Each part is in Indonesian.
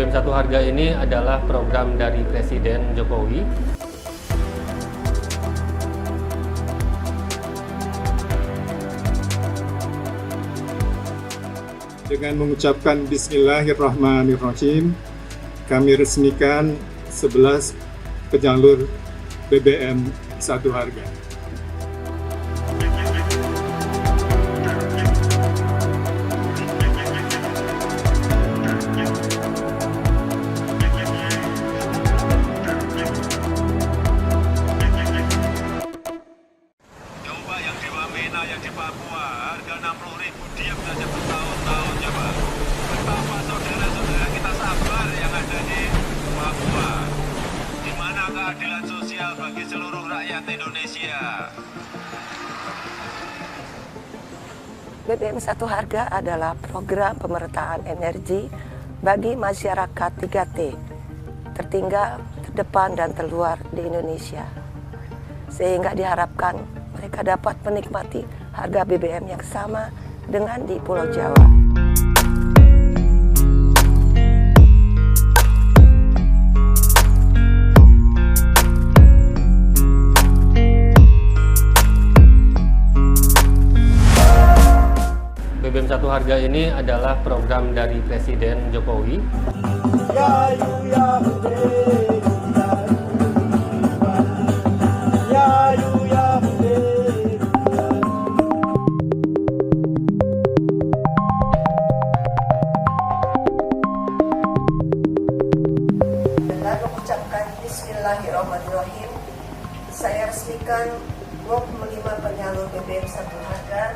BBM Satu Harga ini adalah program dari Presiden Jokowi. Dengan mengucapkan Bismillahirrahmanirrahim, kami resmikan 11 pejalur BBM Satu Harga. Coba yang di Wamena, yang di Papua, harga 60.000 diam saja bertahun-tahun, coba. Betapa saudara-saudara kita sabar yang ada di Papua. Di mana keadilan sosial bagi seluruh rakyat Indonesia? BBM Satu Harga adalah program pemerataan energi bagi masyarakat 3T, tertinggal, terdepan, dan terluar di Indonesia. Sehingga diharapkan mereka dapat menikmati harga BBM yang sama dengan di Pulau Jawa. BBM Satu Harga ini adalah program dari Presiden Jokowi. Dengan mengucapkan Bismillahirrahmanirrahim, saya resmikan 25 penyalur BBM Satu Harga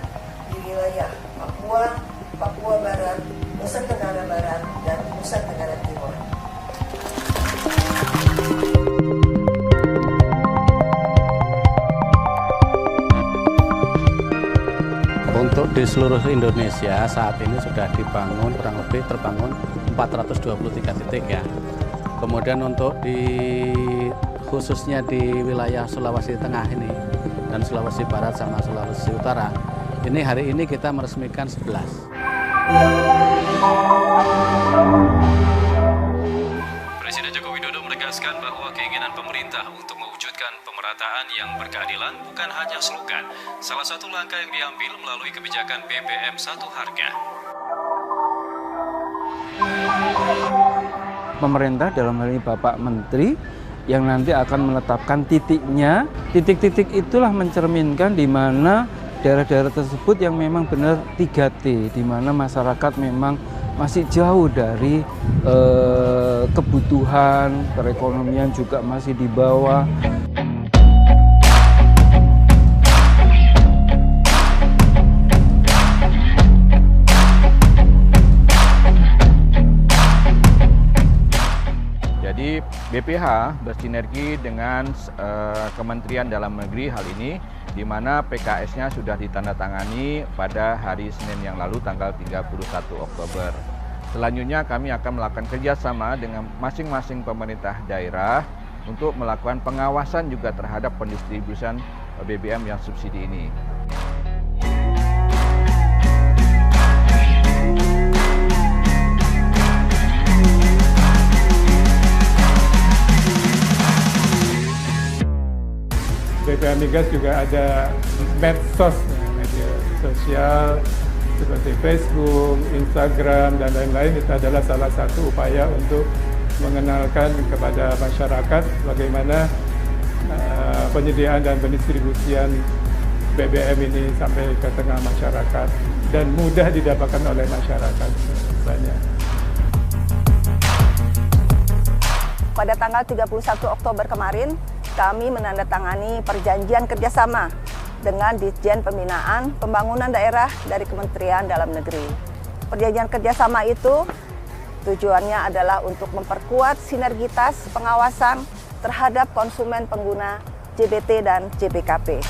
di wilayah Papua, Papua Barat, Nusa Tenggara Barat, dan Nusa Tenggara Timur. Untuk di seluruh Indonesia saat ini sudah dibangun kurang lebih terbangun 423 titik ya. Kemudian untuk khususnya di wilayah Sulawesi Tengah ini dan Sulawesi Barat sama Sulawesi Utara, ini hari ini kita meresmikan 11. Presiden Joko Widodo menegaskan bahwa keinginan pemerintah untuk mewujudkan pemerataan yang berkeadilan bukan hanya slogan. Salah satu langkah yang diambil melalui kebijakan BBM Satu Harga. Pemerintah dalam hal ini Bapak Menteri yang nanti akan menetapkan titiknya. Titik-titik itulah mencerminkan di mana daerah-daerah tersebut yang memang benar 3T, di mana masyarakat memang masih jauh dari kebutuhan, perekonomian juga masih di bawah. Jadi BPH bersinergi dengan Kementerian Dalam Negeri hal ini, di mana PKS-nya sudah ditandatangani pada hari Senin yang lalu tanggal 31 Oktober. Selanjutnya kami akan melakukan kerjasama dengan masing-masing pemerintah daerah untuk melakukan pengawasan juga terhadap pendistribusian BBM yang subsidi ini. BPH Migas juga ada medsos, media sosial seperti Facebook, Instagram, dan lain-lain. Itu adalah salah satu upaya untuk mengenalkan kepada masyarakat bagaimana penyediaan dan pendistribusian BBM ini sampai ke tengah masyarakat dan mudah didapatkan oleh masyarakat banyak. Pada tanggal 31 Oktober kemarin, kami menandatangani perjanjian kerjasama dengan Ditjen Pembinaan Pembangunan Daerah dari Kementerian Dalam Negeri. Perjanjian kerjasama itu tujuannya adalah untuk memperkuat sinergitas pengawasan terhadap konsumen pengguna JBT dan JBKP.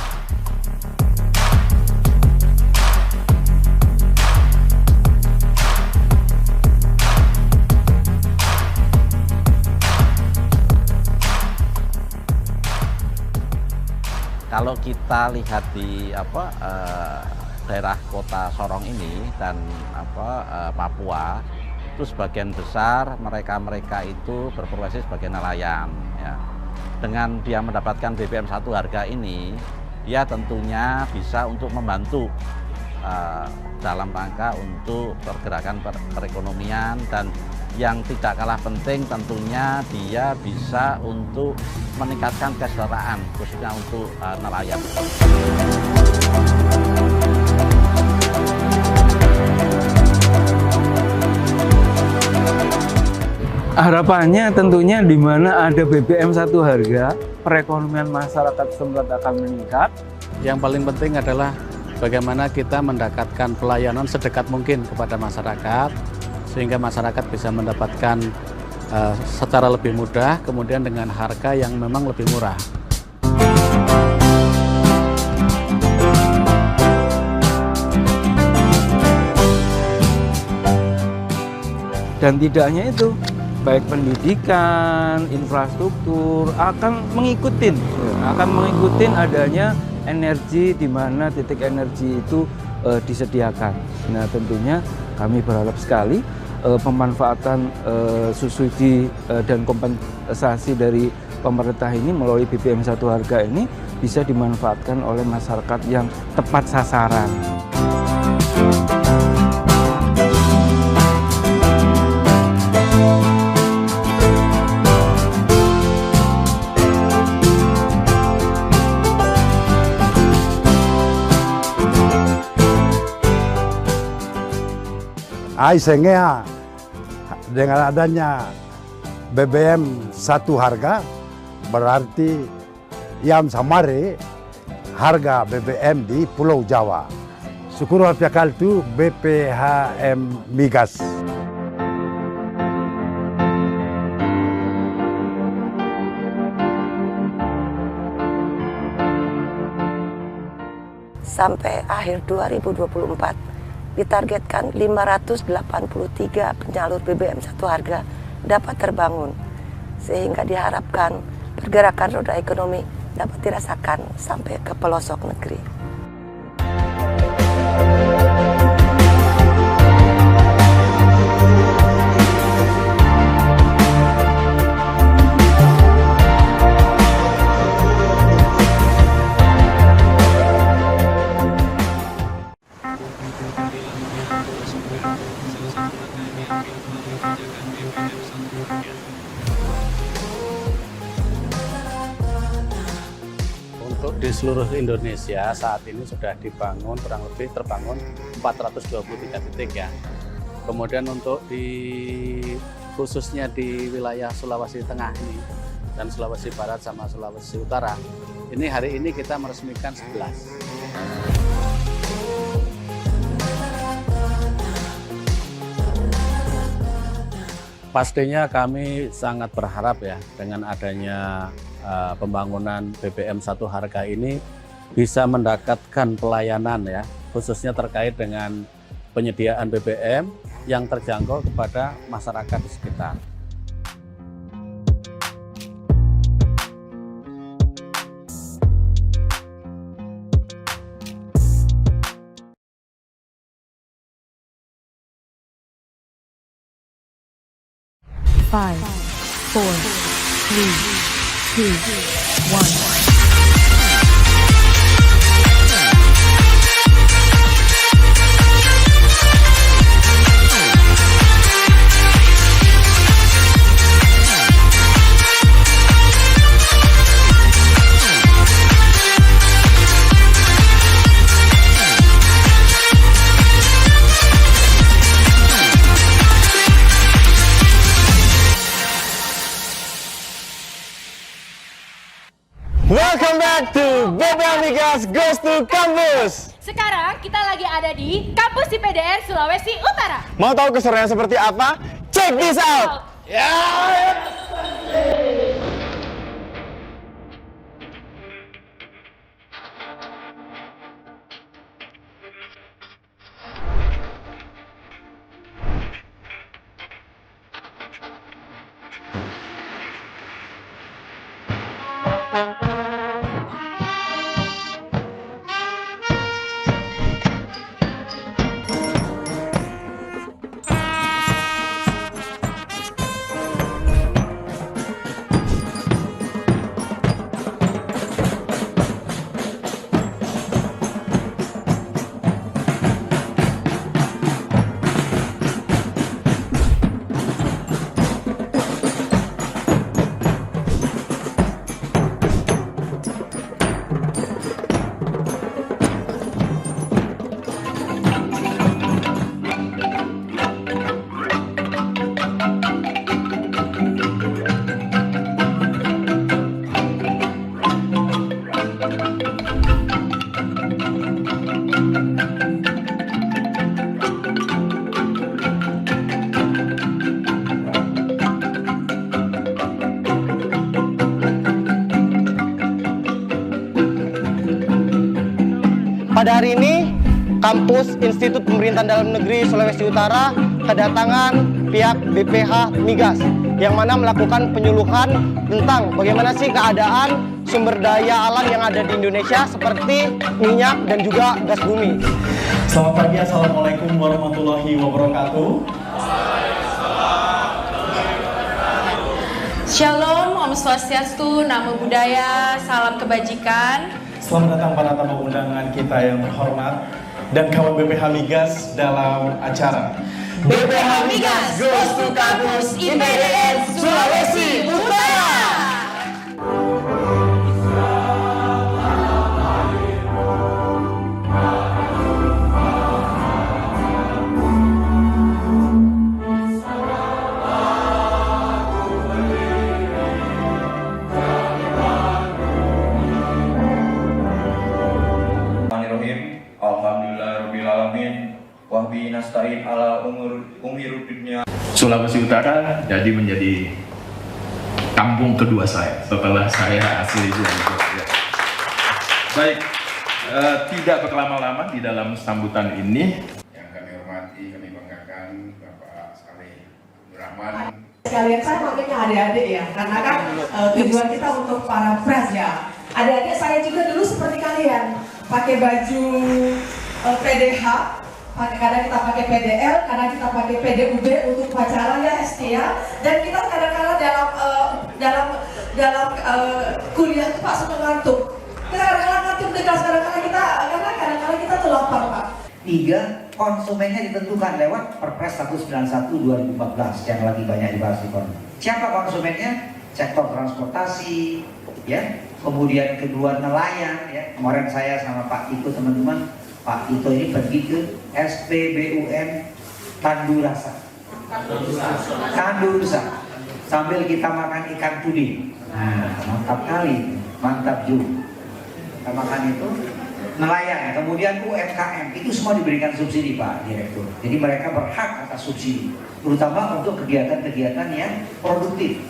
Kalau kita lihat di daerah kota Sorong ini dan Papua, itu sebagian besar mereka itu berprofesi sebagai nelayan. Ya. Dengan dia mendapatkan BBM 1 harga ini, dia tentunya bisa untuk membantu dalam rangka untuk pergerakan perekonomian, dan yang tidak kalah penting tentunya dia bisa untuk meningkatkan kesejahteraan khususnya untuk nelayan. Harapannya tentunya di mana ada BBM 1 harga, perekonomian masyarakat setempat akan meningkat. Yang paling penting adalah bagaimana kita mendekatkan pelayanan sedekat mungkin kepada masyarakat, sehingga masyarakat bisa mendapatkan secara lebih mudah, kemudian dengan harga yang memang lebih murah. Dan tidak hanya itu, baik pendidikan, infrastruktur akan mengikuti adanya energi di mana titik energi itu disediakan. Nah, tentunya kami berharap sekali pemanfaatan subsidi dan kompensasi dari pemerintah ini melalui BBM 1 harga ini bisa dimanfaatkan oleh masyarakat yang tepat sasaran. Sehingga dengan adanya BBM 1 harga berarti yang samare harga BBM di Pulau Jawa. Syukur pihak itu BPHM Migas. Sampai akhir 2024 ditargetkan 583 penyalur BBM 1 harga dapat terbangun, sehingga diharapkan pergerakan roda ekonomi dapat dirasakan sampai ke pelosok negeri. Untuk di seluruh Indonesia saat ini sudah dibangun kurang lebih terbangun 423 titik ya. Kemudian untuk khususnya di wilayah Sulawesi Tengah ini dan Sulawesi Barat sama Sulawesi Utara, ini hari ini kita meresmikan 11. Pastinya kami sangat berharap ya dengan adanya pembangunan BBM 1 harga ini bisa mendekatkan pelayanan ya, khususnya terkait dengan penyediaan BBM yang terjangkau kepada masyarakat di sekitar. Five, 4, 3, 2, 1. Welcome back to BPH Migas Goes to Campus. Sekarang kita lagi ada di kampus IPDN Sulawesi Utara. Mau tahu keseruannya seperti apa? Check this out. Pada hari ini, Kampus Institut Pemerintahan Dalam Negeri Sulawesi Utara kedatangan pihak BPH Migas yang mana melakukan penyuluhan tentang bagaimana sih keadaan sumber daya alam yang ada di Indonesia seperti minyak dan juga gas bumi. Selamat pagi, Assalamualaikum warahmatullahi wabarakatuh. Shalom, Om Swastiastu, Namo Buddhaya, salam kebajikan. Selamat datang para tamu undangan kita yang terhormat dan kawan BPH Migas dalam acara BPH Migas Goes to Kampus IPDN Sulawesi Utara. Sulawesi Utara jadi menjadi kampung kedua saya setelah saya asli di Jogja. Baik, tidak berlama-lama di dalam sambutan ini. Yang kami hormati, kami banggakan Bapak Saleh Abdurrahman. Sekalian saya makanya adik-adik ya, karena kan tujuan kita untuk para pres ya. Adik-adik saya juga dulu seperti kalian, pakai baju PDH, kadang kita pakai PDL, kadang kita pakai PDUB untuk upacara ya STA, dan kita kadang-kadang dalam kuliah itu Pak suka ngantuk. Kita kadang-kadang ngantuk di kelas, kadang-kadang kita tuh lapar Pak. 3. Konsumennya ditentukan lewat Perpres 191 2014 yang lagi banyak dibahas di kon. Siapa konsumennya? Sektor transportasi, ya. Kemudian kedua nelayan, ya. Kemarin saya sama Pak Iko teman-teman, Pak Ito ini pergi ke SPBUM Tandurusa sambil kita makan ikan tuli. Mantap kali, mantap juga. Kita makan itu nelayan, kemudian UMKM itu semua diberikan subsidi Pak Direktur. Jadi mereka berhak atas subsidi, terutama untuk kegiatan-kegiatan yang produktif.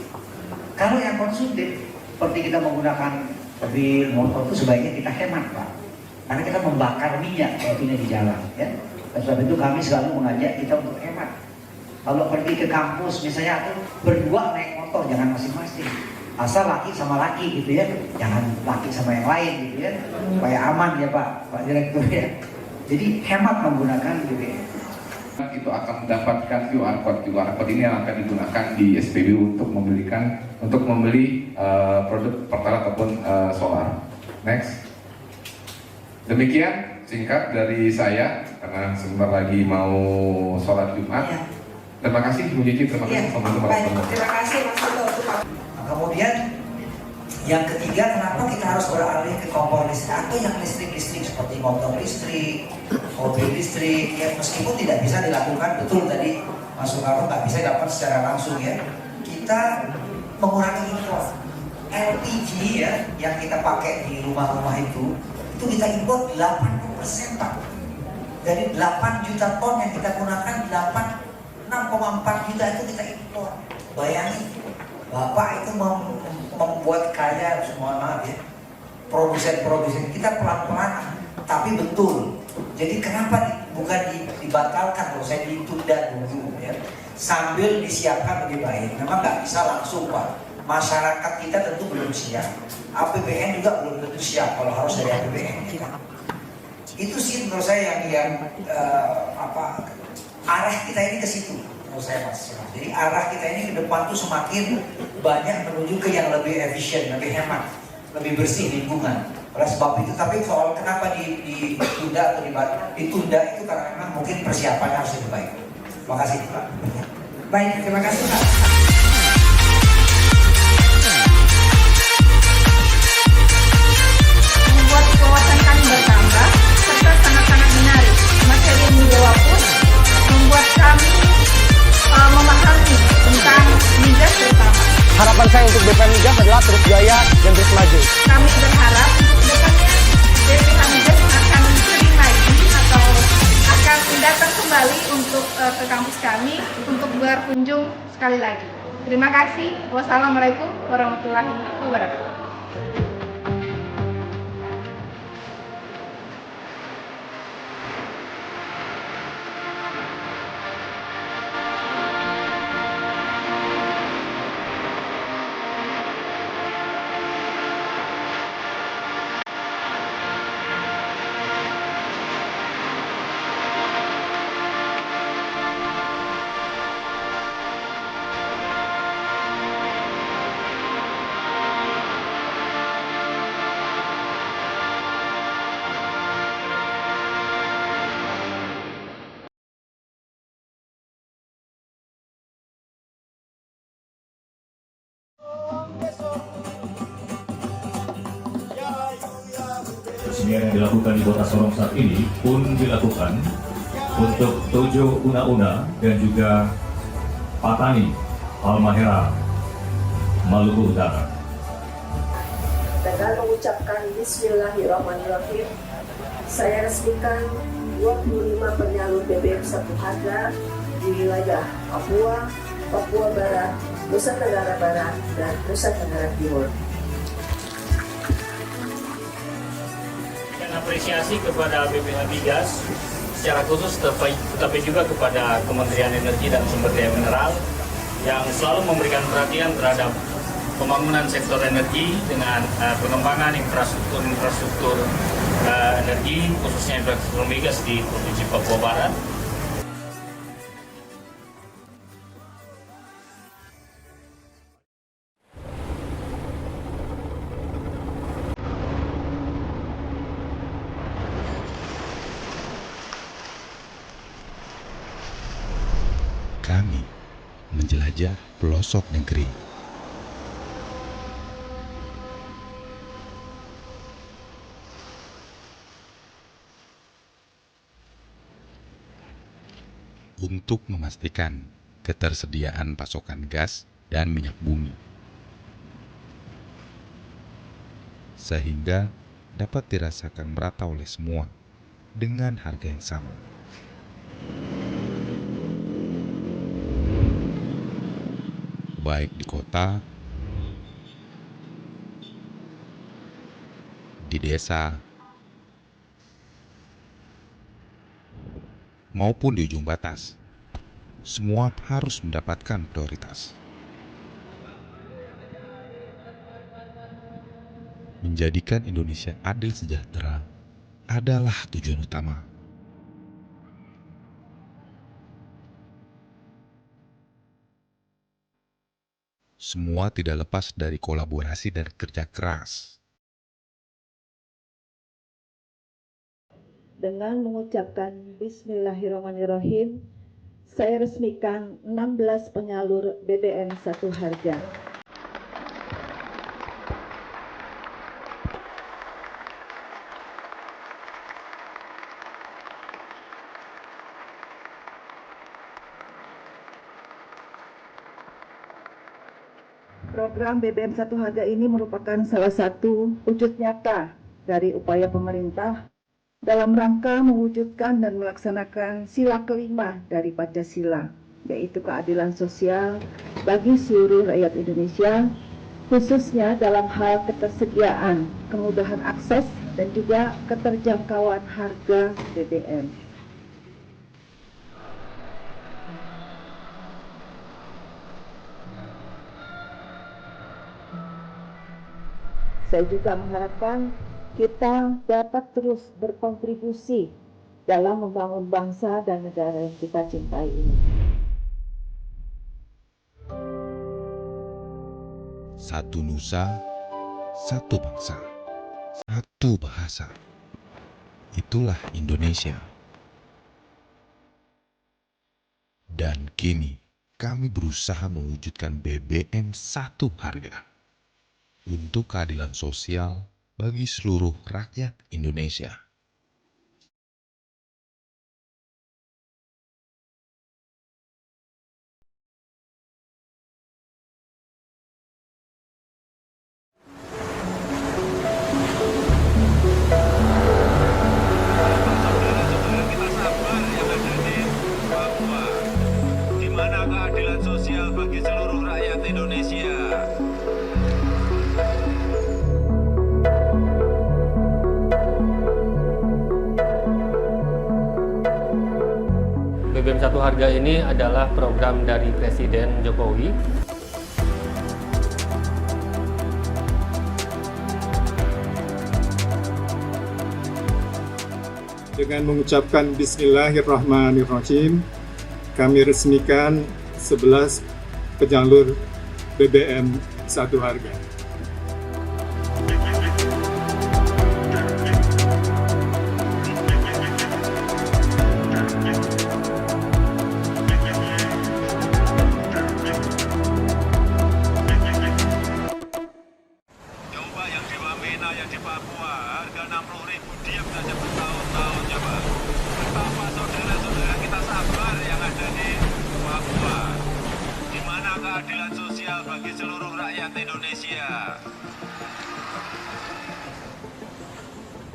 Kalau yang konsumtif, seperti kita menggunakan mobil, motor itu sebaiknya kita hemat Pak. Karena kita membakar minyak tentunya di jalan, ya. Dan sebab itu kami selalu mengajak kita untuk hemat. Kalau pergi ke kampus misalnya tuh berdua naik motor, jangan masing-masing. Asal laki sama laki gitu ya, jangan laki sama yang lain gitu ya, supaya aman ya Pak Direktur ya. Jadi hemat menggunakan BBM. Itu akan mendapatkan QR code ini yang akan digunakan di SPBU untuk membeli produk pertalite ataupun solar. Next. Demikian singkat dari saya karena sebentar lagi mau sholat Jumat. Ya. Terima kasih Bu Cici, terima kasih teman-teman. Terima kasih Mas Ito. Kemudian yang ketiga, kenapa kita harus beralih ke kompor listrik atau yang listrik-listrik seperti motor listrik, mobil listrik, ya meskipun tidak bisa dilakukan betul tadi Mas Soekarno nggak bisa dapat secara langsung ya. Kita mengurangi impor LPG ya yang kita pakai di rumah-rumah itu kita impor 80% Pak. Dari 8 juta ton yang kita gunakan, 6,4 juta itu kita impor. Bayangin, Bapak itu membuat kaya semua maaf ya. Produsen-produsen kita pelan-pelan, tapi betul. Jadi kenapa bukan dibatalkan kalau saya ditunda dulu ya. Sambil disiapkan lebih baik. Memang nggak bisa langsung Pak. Masyarakat kita tentu belum siap. APBN juga belum tentu siap kalau harus dari APBN ya. Itu sih menurut saya yang arah kita ini ke situ menurut saya Mas. Jadi arah kita ini ke depan tuh semakin banyak menuju ke yang lebih efisien, lebih hemat, lebih bersih lingkungan. Oleh sebab itu, tapi soal kenapa ditunda atau ditunda itu karena memang mungkin persiapannya harus lebih baik. Terima kasih Pak. Baik, terima kasih Pak. Membuat wawasan kami bertambah serta sangat-sangat menarik. Materi yang dibawa pun membuat kami memahami tentang migas terutama. Harapan saya untuk BPH Migas adalah terus jaya dan terus maju. Kami berharap untuk kedepannya BPH Migas akan sering lagi atau akan datang kembali untuk ke kampus kami untuk berkunjung sekali lagi. Terima kasih. Wassalamualaikum warahmatullahi wabarakatuh. peresmian yang dilakukan di Kota Sorong saat ini pun dilakukan untuk Tojo Una-Una dan juga Patani Halmahera, Maluku Utara. Dengan mengucapkan Bismillahirrahmanirrahim, saya resmikan 25 penyalur BBM satu harga di wilayah Papua, Papua Barat, Nusa Tenggara Barat, dan Nusa Tenggara Timur. Dan apresiasi kepada BPH Migas secara khusus, tetapi juga kepada Kementerian Energi dan Sumber Daya Mineral yang selalu memberikan perhatian terhadap pembangunan sektor energi dengan pengembangan infrastruktur energi, khususnya infrastruktur migas di Provinsi Papua Barat. Kami menjelajah pelosok negeri. Untuk memastikan ketersediaan pasokan gas dan minyak bumi, sehingga dapat dirasakan merata oleh semua dengan harga yang sama. Baik di kota, di desa, maupun di ujung batas, semua harus mendapatkan prioritas. Menjadikan Indonesia adil sejahtera adalah tujuan utama. Semua tidak lepas dari kolaborasi dan kerja keras. Dengan mengucapkan Bismillahirrahmanirrahim, saya resmikan 16 penyalur BBM satu harga. Program BBM satu harga ini merupakan salah satu wujud nyata dari upaya pemerintah dalam rangka mewujudkan dan melaksanakan sila kelima dari Pancasila, yaitu keadilan sosial bagi seluruh rakyat Indonesia, khususnya dalam hal ketersediaan, kemudahan akses, dan juga keterjangkauan harga BBM. Saya juga mengharapkan kita dapat terus berkontribusi dalam membangun bangsa dan negara yang kita cintai ini. Satu nusa, satu bangsa, satu bahasa. Itulah Indonesia. Dan kini kami berusaha mewujudkan BBM satu harga untuk keadilan sosial bagi seluruh rakyat Indonesia. Di mana keadilan sosial bagi seluruh rakyat Indonesia. BBM satu harga ini adalah program dari Presiden Jokowi. Dengan mengucapkan Bismillahirrahmanirrahim, kami resmikan 11 penyalur BBM satu harga. Coba yang di Wamena, yang di Papua, harga 60.000 dia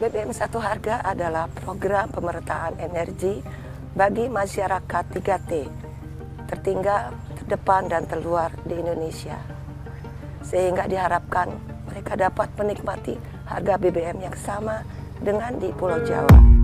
BBM Satu Harga adalah program pemerataan energi bagi masyarakat 3T, tertinggal, terdepan, dan terluar di Indonesia. Sehingga diharapkan mereka dapat menikmati harga BBM yang sama dengan di Pulau Jawa.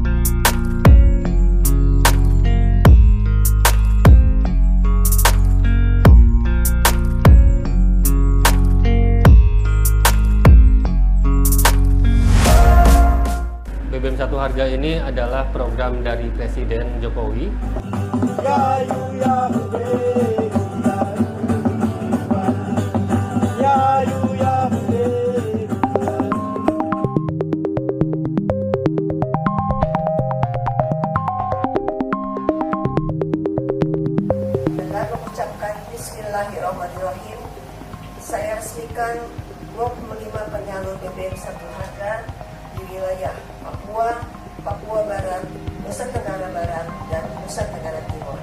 BBM Satu Harga ini adalah program dari Presiden Jokowi. Dengan mengucapkan Bismillahirrahmanirrahim, saya resmikan 25 penyalur BBM Satu Harga di wilayah Papua, Papua Barat, Nusa Tenggara Barat, dan Nusa Tenggara Timur.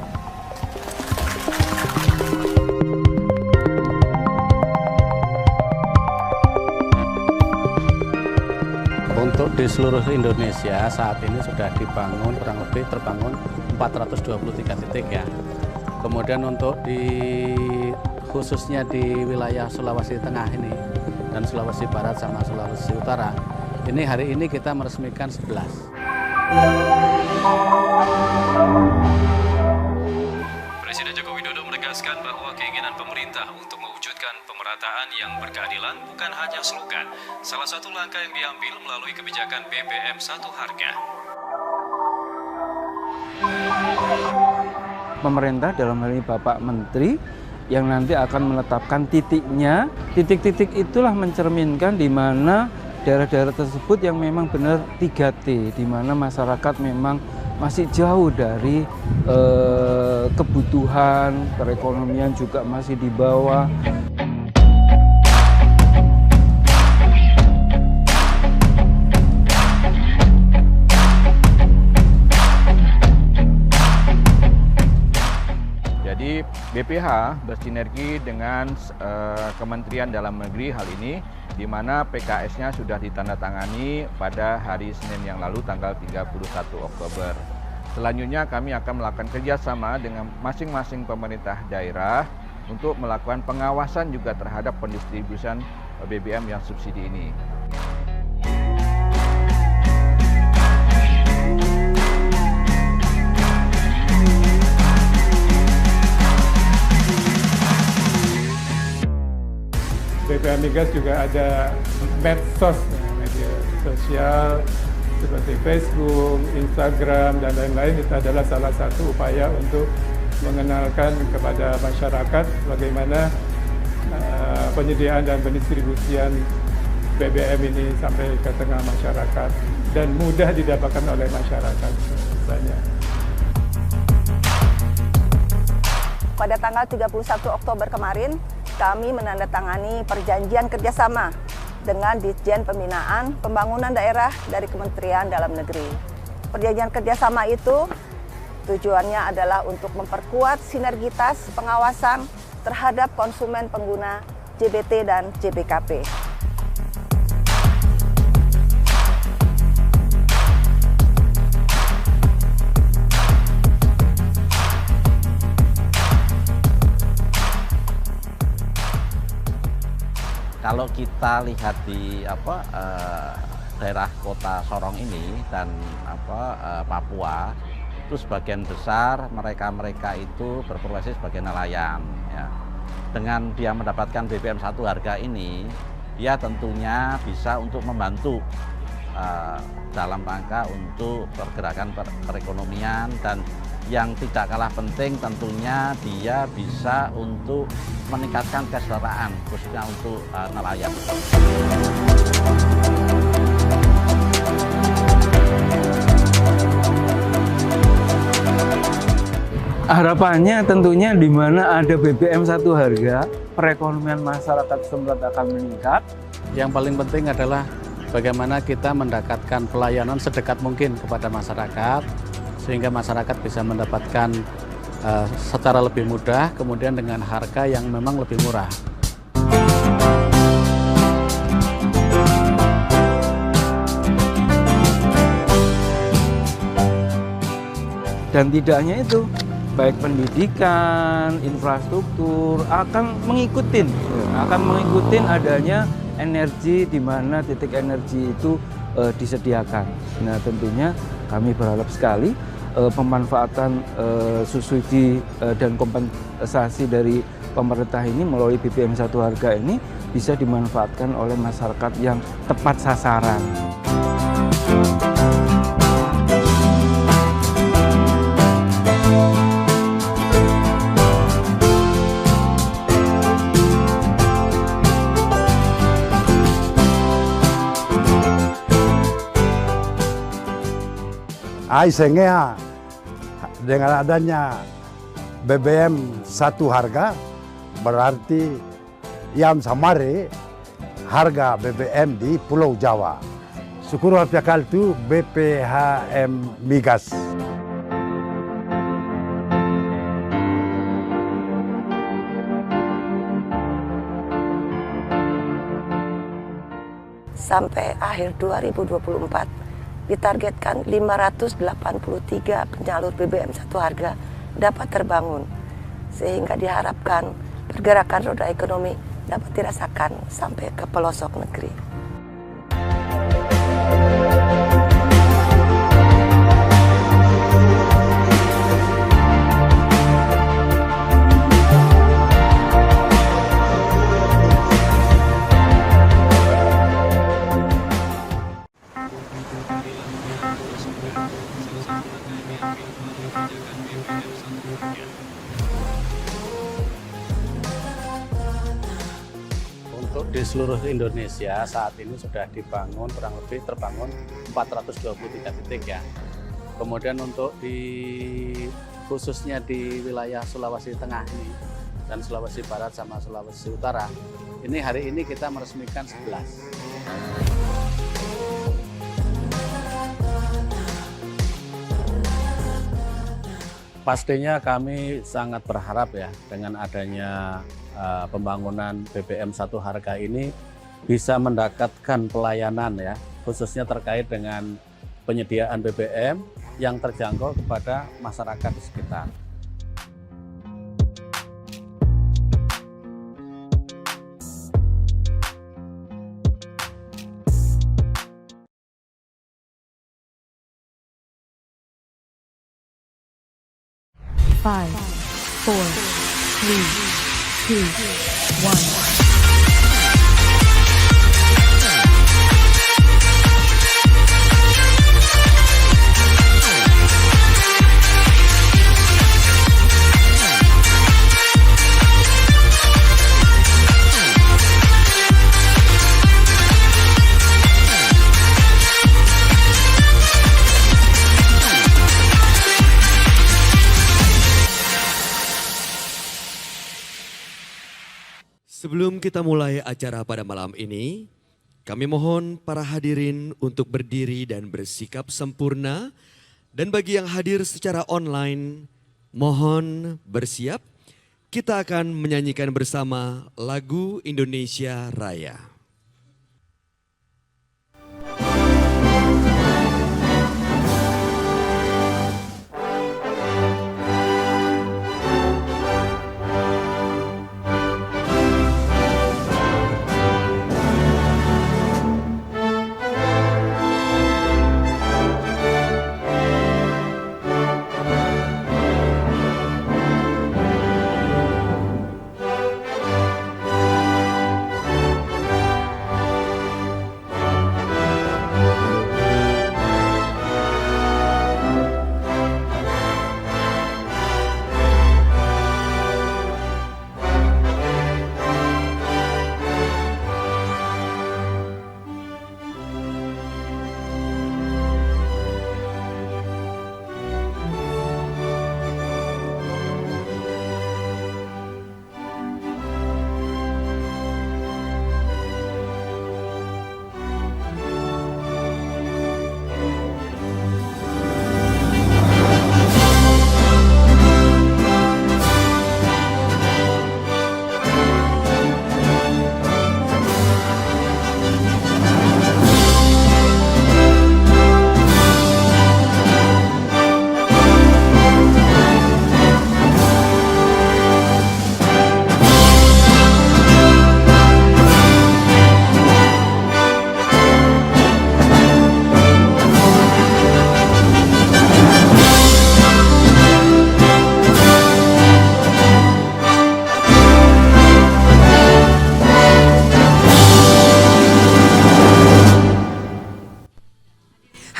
Untuk di seluruh Indonesia saat ini sudah dibangun kurang lebih terbangun 423 titik ya. Kemudian untuk khususnya di wilayah Sulawesi Tengah ini dan Sulawesi Barat sama Sulawesi Utara, ini hari ini kita meresmikan 11. Presiden Joko Widodo menegaskan bahwa keinginan pemerintah untuk mewujudkan pemerataan yang berkeadilan bukan hanya slogan. Salah satu langkah yang diambil melalui kebijakan BBM Satu Harga. Pemerintah dalam hal ini Bapak Menteri yang nanti akan menetapkan titiknya, titik-titik itulah mencerminkan di mana daerah-daerah tersebut yang memang benar 3T, di mana masyarakat memang masih jauh dari kebutuhan, perekonomian juga masih di bawah. Jadi BPH bersinergi dengan Kementerian Dalam Negeri hal ini, di mana PKS-nya sudah ditandatangani pada hari Senin yang lalu tanggal 31 Oktober. Selanjutnya kami akan melakukan kerjasama dengan masing-masing pemerintah daerah untuk melakukan pengawasan juga terhadap pendistribusian BBM yang subsidi ini. BPH Migas juga ada medsos, media sosial seperti Facebook, Instagram, dan lain-lain. Itu adalah salah satu upaya untuk mengenalkan kepada masyarakat bagaimana penyediaan dan pendistribusian BBM ini sampai ke tengah masyarakat dan mudah didapatkan oleh masyarakat. Pada tanggal 31 Oktober kemarin, kami menandatangani perjanjian kerjasama dengan Ditjen Pembinaan Pembangunan Daerah dari Kementerian Dalam Negeri. Perjanjian kerjasama itu tujuannya adalah untuk memperkuat sinergitas pengawasan terhadap konsumen pengguna JBT dan JBKP. Kalau kita lihat di daerah kota Sorong ini dan Papua, itu sebagian besar mereka itu berprofesi sebagai nelayan. Ya. Dengan dia mendapatkan BBM Satu Harga ini, dia tentunya bisa untuk membantu dalam rangka untuk pergerakan perekonomian, dan yang tidak kalah penting tentunya dia bisa untuk meningkatkan kesejahteraan khususnya untuk nelayan. Harapannya tentunya di mana ada BBM Satu Harga, perekonomian masyarakat setempat akan meningkat. Yang paling penting adalah bagaimana kita mendapatkan pelayanan sedekat mungkin kepada masyarakat, sehingga masyarakat bisa mendapatkan secara lebih mudah, kemudian dengan harga yang memang lebih murah. Dan tidak hanya itu, baik pendidikan, infrastruktur akan mengikuti adanya energi di mana titik energi itu disediakan. Nah, tentunya kami berharap sekali pemanfaatan subsidi dan kompensasi dari pemerintah ini melalui BBM Satu Harga ini bisa dimanfaatkan oleh masyarakat yang tepat sasaran. Sehingga dengan adanya BBM Satu Harga berarti yang samare harga BBM di Pulau Jawa. Syukur piakal tu BPHM Migas. Sampai akhir 2024 ditargetkan 583 penyalur BBM Satu Harga dapat terbangun, sehingga diharapkan pergerakan roda ekonomi dapat dirasakan sampai ke pelosok negeri. Untuk di seluruh Indonesia saat ini sudah dibangun kurang lebih terbangun 423 titik ya. Kemudian untuk khususnya di wilayah Sulawesi Tengah ini dan Sulawesi Barat sama Sulawesi Utara, ini hari ini kita meresmikan 11. Pastinya kami sangat berharap ya dengan adanya pembangunan BBM Satu Harga ini bisa mendapatkan pelayanan ya, khususnya terkait dengan penyediaan BBM yang terjangkau kepada masyarakat di sekitar. Five, 4, 3, 2, 1. Sebelum kita mulai acara pada malam ini, kami mohon para hadirin untuk berdiri dan bersikap sempurna. Dan bagi yang hadir secara online, mohon bersiap. Kita akan menyanyikan bersama lagu Indonesia Raya.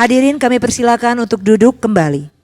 Hadirin kami persilakan untuk duduk kembali.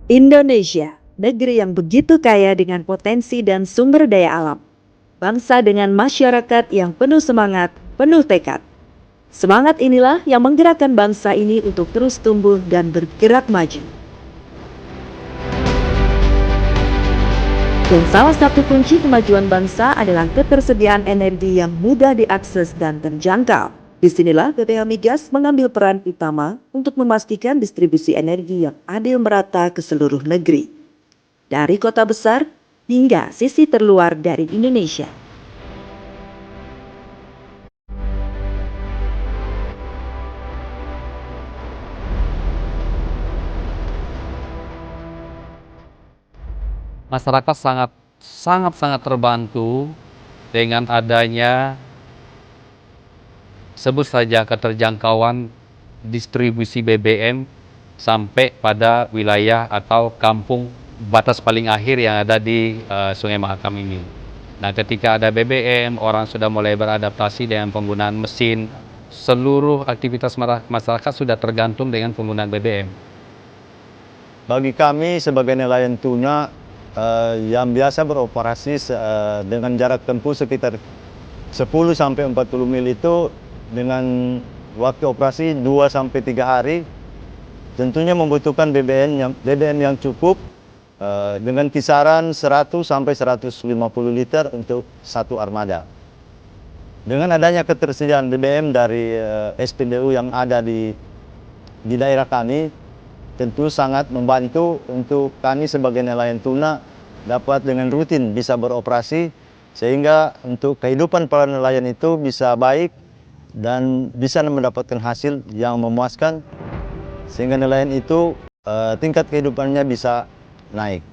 Indonesia, negeri yang begitu kaya dengan potensi dan sumber daya alam. Bangsa dengan masyarakat yang penuh semangat, penuh tekad. Semangat inilah yang menggerakkan bangsa ini untuk terus tumbuh dan bergerak maju. Dan salah satu kunci kemajuan bangsa adalah ketersediaan energi yang mudah diakses dan terjangkau. Disinilah BPH Migas mengambil peran utama untuk memastikan distribusi energi yang adil merata ke seluruh negeri. Dari kota besar hingga sisi terluar dari Indonesia. Masyarakat sangat terbantu dengan adanya sebut saja keterjangkauan distribusi BBM sampai pada wilayah atau kampung batas paling akhir yang ada di Sungai Mahakam ini. Nah, ketika ada BBM, orang sudah mulai beradaptasi dengan penggunaan mesin. Seluruh aktivitas masyarakat sudah tergantung dengan penggunaan BBM. Bagi kami sebagai nelayan tuna yang biasa beroperasi dengan jarak tempuh sekitar 10-40 mil itu dengan waktu operasi 2-3 hari tentunya membutuhkan BBM yang cukup dengan kisaran 100-150 liter untuk satu armada. Dengan adanya ketersediaan BBM dari SPBU yang ada di daerah kami, tentu sangat membantu untuk kami sebagai nelayan tuna dapat dengan rutin bisa beroperasi sehingga untuk kehidupan para nelayan itu bisa baik dan bisa mendapatkan hasil yang memuaskan sehingga nelayan itu tingkat kehidupannya bisa naik.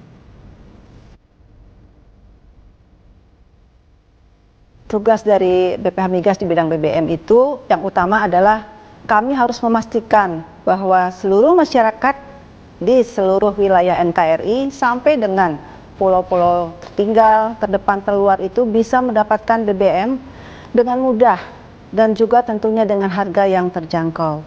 Tugas dari BPH Migas di bidang BBM itu yang utama adalah kami harus memastikan bahwa seluruh masyarakat di seluruh wilayah NKRI sampai dengan pulau-pulau tertinggal, terdepan, terluar itu bisa mendapatkan BBM dengan mudah dan juga tentunya dengan harga yang terjangkau.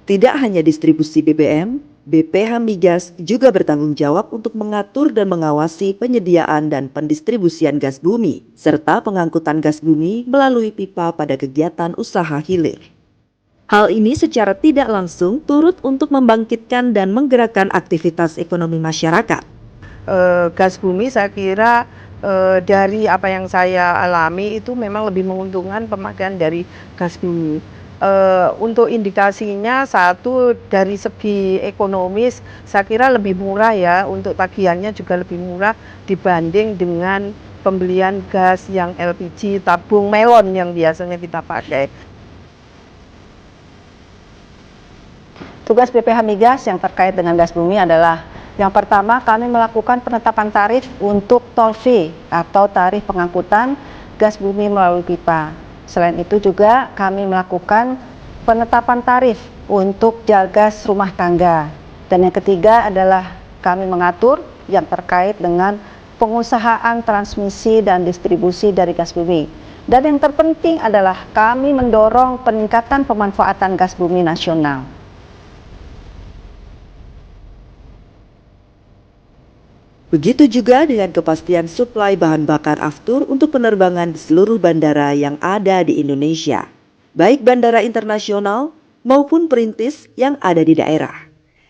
Tidak hanya distribusi BBM, BPH Migas juga bertanggung jawab untuk mengatur dan mengawasi penyediaan dan pendistribusian gas bumi, serta pengangkutan gas bumi melalui pipa pada kegiatan usaha hilir. Hal ini secara tidak langsung turut untuk membangkitkan dan menggerakkan aktivitas ekonomi masyarakat. Gas bumi saya kira dari apa yang saya alami itu memang lebih menguntungkan pemakaian dari gas bumi. Untuk indikasinya satu dari segi ekonomis saya kira lebih murah ya, untuk tagihannya juga lebih murah dibanding dengan pembelian gas yang LPG tabung melon yang biasanya kita pakai. Tugas BPH Migas yang terkait dengan gas bumi adalah yang pertama, kami melakukan penetapan tarif untuk tol fee atau tarif pengangkutan gas bumi melalui pipa. Selain itu juga kami melakukan penetapan tarif untuk gas rumah tangga. Dan yang ketiga adalah kami mengatur yang terkait dengan pengusahaan transmisi dan distribusi dari gas bumi. Dan yang terpenting adalah kami mendorong peningkatan pemanfaatan gas bumi nasional. Begitu juga dengan kepastian suplai bahan bakar aftur untuk penerbangan di seluruh bandara yang ada di Indonesia, baik bandara internasional maupun perintis yang ada di daerah,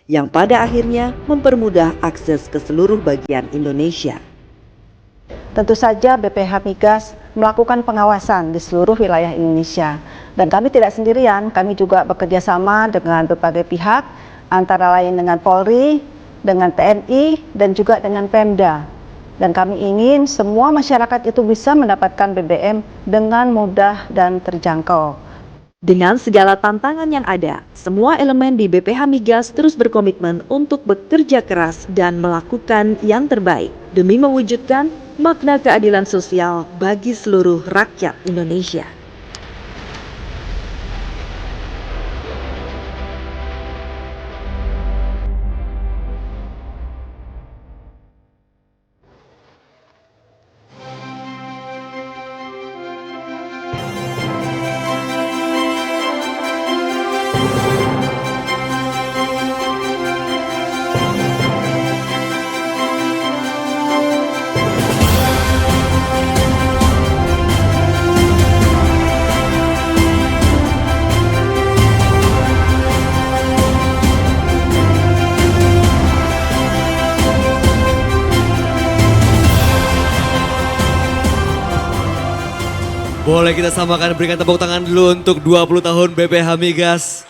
yang pada akhirnya mempermudah akses ke seluruh bagian Indonesia. Tentu saja BPH Migas melakukan pengawasan di seluruh wilayah Indonesia. Dan kami tidak sendirian, kami juga bekerja sama dengan berbagai pihak, antara lain dengan Polri, dengan TNI, dan juga dengan Pemda. Dan kami ingin semua masyarakat itu bisa mendapatkan BBM dengan mudah dan terjangkau. Dengan segala tantangan yang ada, semua elemen di BPH Migas terus berkomitmen untuk bekerja keras dan melakukan yang terbaik demi mewujudkan makna keadilan sosial bagi seluruh rakyat Indonesia. Boleh kita samakan, berikan tepuk tangan dulu untuk 20 tahun BPH Migas.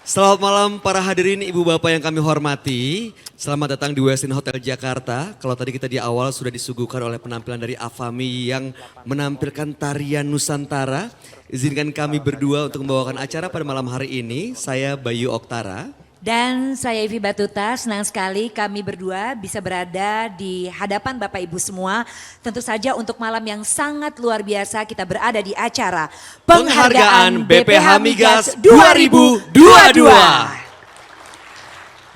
Selamat malam para hadirin ibu bapak yang kami hormati. Selamat datang di Westin Hotel Jakarta. Kalau tadi kita di awal sudah disuguhkan oleh penampilan dari Afami yang menampilkan tarian Nusantara. Izinkan kami berdua untuk membawakan acara pada malam hari ini. Saya Bayu Oktara. Dan saya Evi Batuta, senang sekali kami berdua bisa berada di hadapan Bapak Ibu semua. Tentu saja untuk malam yang sangat luar biasa kita berada di acara Penghargaan BPH Migas 2022.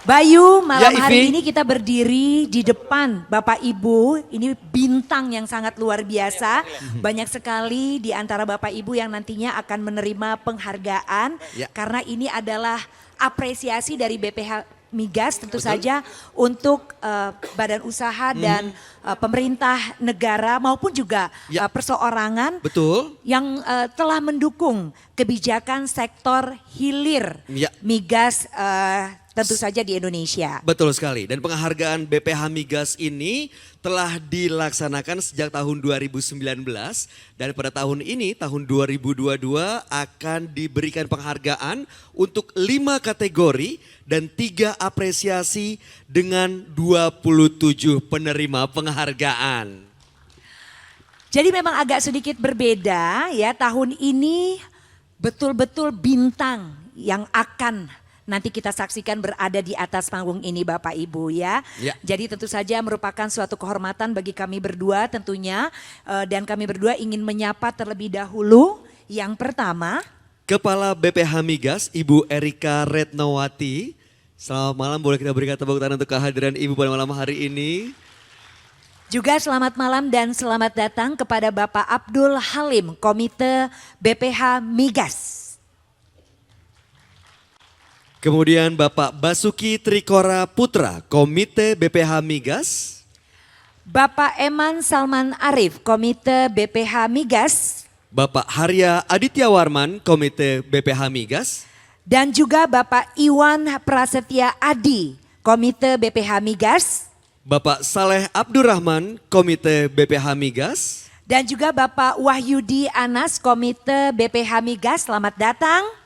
Bayu, malam hari ini kita berdiri di depan Bapak Ibu, ini bintang yang sangat luar biasa. Banyak sekali di antara Bapak Ibu yang nantinya akan menerima penghargaan karena ini adalah apresiasi dari BPH Migas tentu saja untuk badan usaha dan pemerintah negara maupun juga perseorangan yang telah mendukung kebijakan sektor hilir migas tentu saja di Indonesia. Betul sekali, dan penghargaan BPH Migas ini telah dilaksanakan sejak tahun 2019 dan pada tahun ini, tahun 2022 akan diberikan penghargaan untuk 5 kategori dan 3 apresiasi dengan 27 penerima penghargaan. Jadi memang agak sedikit berbeda ya, tahun ini betul-betul bintang yang akan nanti kita saksikan berada di atas panggung ini Bapak Ibu ya. Jadi tentu saja merupakan suatu kehormatan bagi kami berdua tentunya. Dan kami berdua ingin menyapa terlebih dahulu yang pertama. Kepala BPH Migas Ibu Erika Retnowati. Selamat malam, boleh kita berikan tepuk tangan untuk kehadiran Ibu pada malam hari ini. Juga selamat malam dan selamat datang kepada Bapak Abdul Halim, Komite BPH Migas. Kemudian Bapak Basuki Trikora Putra, Komite BPH Migas. Bapak Eman Salman Arif, Komite BPH Migas. Bapak Harya Aditya Warman, Komite BPH Migas. Dan juga Bapak Iwan Prasetya Adi, Komite BPH Migas. Bapak Saleh Abdurrahman, Komite BPH Migas. Dan juga Bapak Wahyudi Anas, Komite BPH Migas. Selamat datang.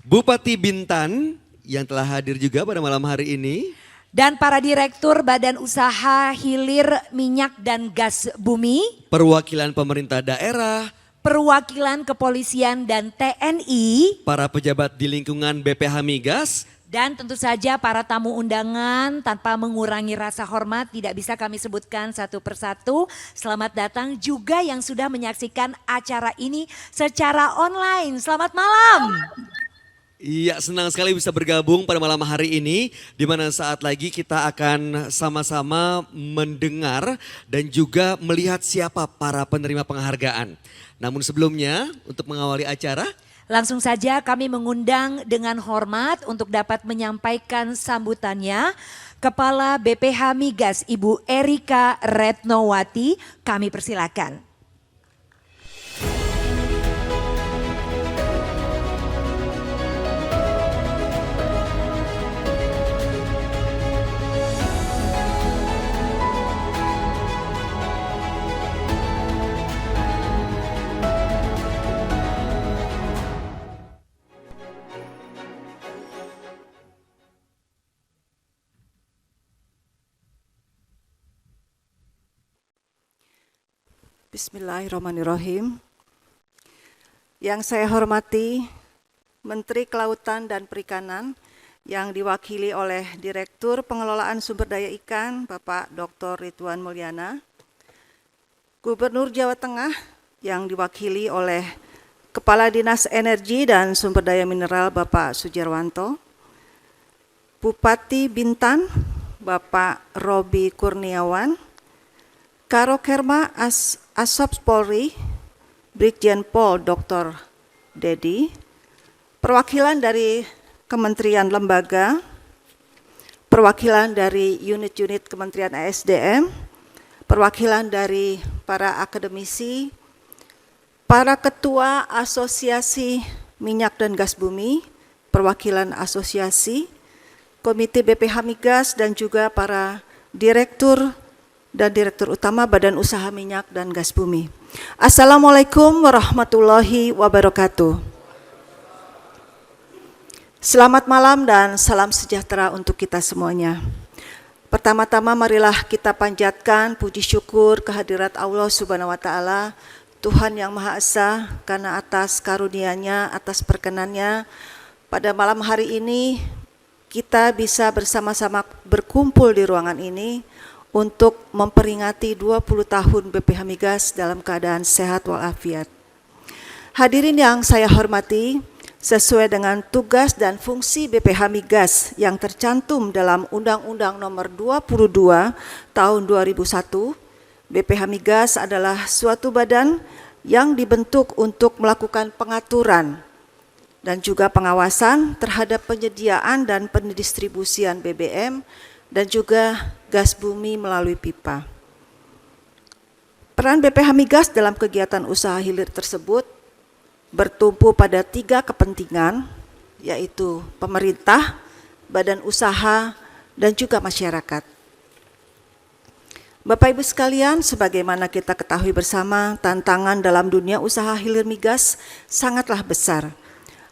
Bupati Bintan yang telah hadir juga pada malam hari ini. Dan para Direktur Badan Usaha Hilir Minyak dan Gas Bumi. Perwakilan pemerintah daerah. Perwakilan kepolisian dan TNI. Para pejabat di lingkungan BPH Migas. Dan tentu saja para tamu undangan, tanpa mengurangi rasa hormat tidak bisa kami sebutkan satu persatu. Selamat datang juga yang sudah menyaksikan acara ini secara online. Selamat malam. Iya, senang sekali bisa bergabung pada malam hari ini, di mana saat lagi kita akan sama-sama mendengar dan juga melihat siapa para penerima penghargaan. Namun sebelumnya, untuk mengawali acara, langsung saja kami mengundang dengan hormat untuk dapat menyampaikan sambutannya Kepala BPH Migas Ibu Erika Retnowati, kami persilakan. Bismillahirrahmanirrahim. Yang saya hormati Menteri Kelautan dan Perikanan yang diwakili oleh Direktur Pengelolaan Sumber Daya Ikan Bapak Dr. Ridwan Mulyana, Gubernur Jawa Tengah yang diwakili oleh Kepala Dinas Energi dan Sumber Daya Mineral Bapak Sujarwanto, Bupati Bintan Bapak Robi Kurniawan, Karokerma Asop Polri, Brigjen Pol Dr. Dedi, perwakilan dari kementerian lembaga, perwakilan dari unit-unit Kementerian ASDM, perwakilan dari para akademisi, para ketua Asosiasi Minyak dan Gas Bumi, perwakilan asosiasi, Komite BPH Migas dan juga para direktur dan Direktur Utama Badan Usaha Minyak dan Gas Bumi. Assalamualaikum warahmatullahi wabarakatuh. Selamat malam dan salam sejahtera untuk kita semuanya. Pertama-tama marilah kita panjatkan puji syukur kehadirat Allah Subhanahu wa Ta'ala, Tuhan yang Maha Esa, karena atas karunia-Nya, atas perkenannya pada malam hari ini kita bisa bersama-sama berkumpul di ruangan ini untuk memperingati 20 tahun BPH Migas dalam keadaan sehat walafiat. Hadirin yang saya hormati, sesuai dengan tugas dan fungsi BPH Migas yang tercantum dalam Undang-Undang Nomor 22 Tahun 2001, BPH Migas adalah suatu badan yang dibentuk untuk melakukan pengaturan dan juga pengawasan terhadap penyediaan dan pendistribusian BBM dan juga gas bumi melalui pipa. Peran BPH Migas dalam kegiatan usaha hilir tersebut bertumpu pada 3 kepentingan, yaitu pemerintah, badan usaha, dan juga masyarakat. Bapak Ibu sekalian, sebagaimana kita ketahui bersama, tantangan dalam dunia usaha hilir migas sangatlah besar.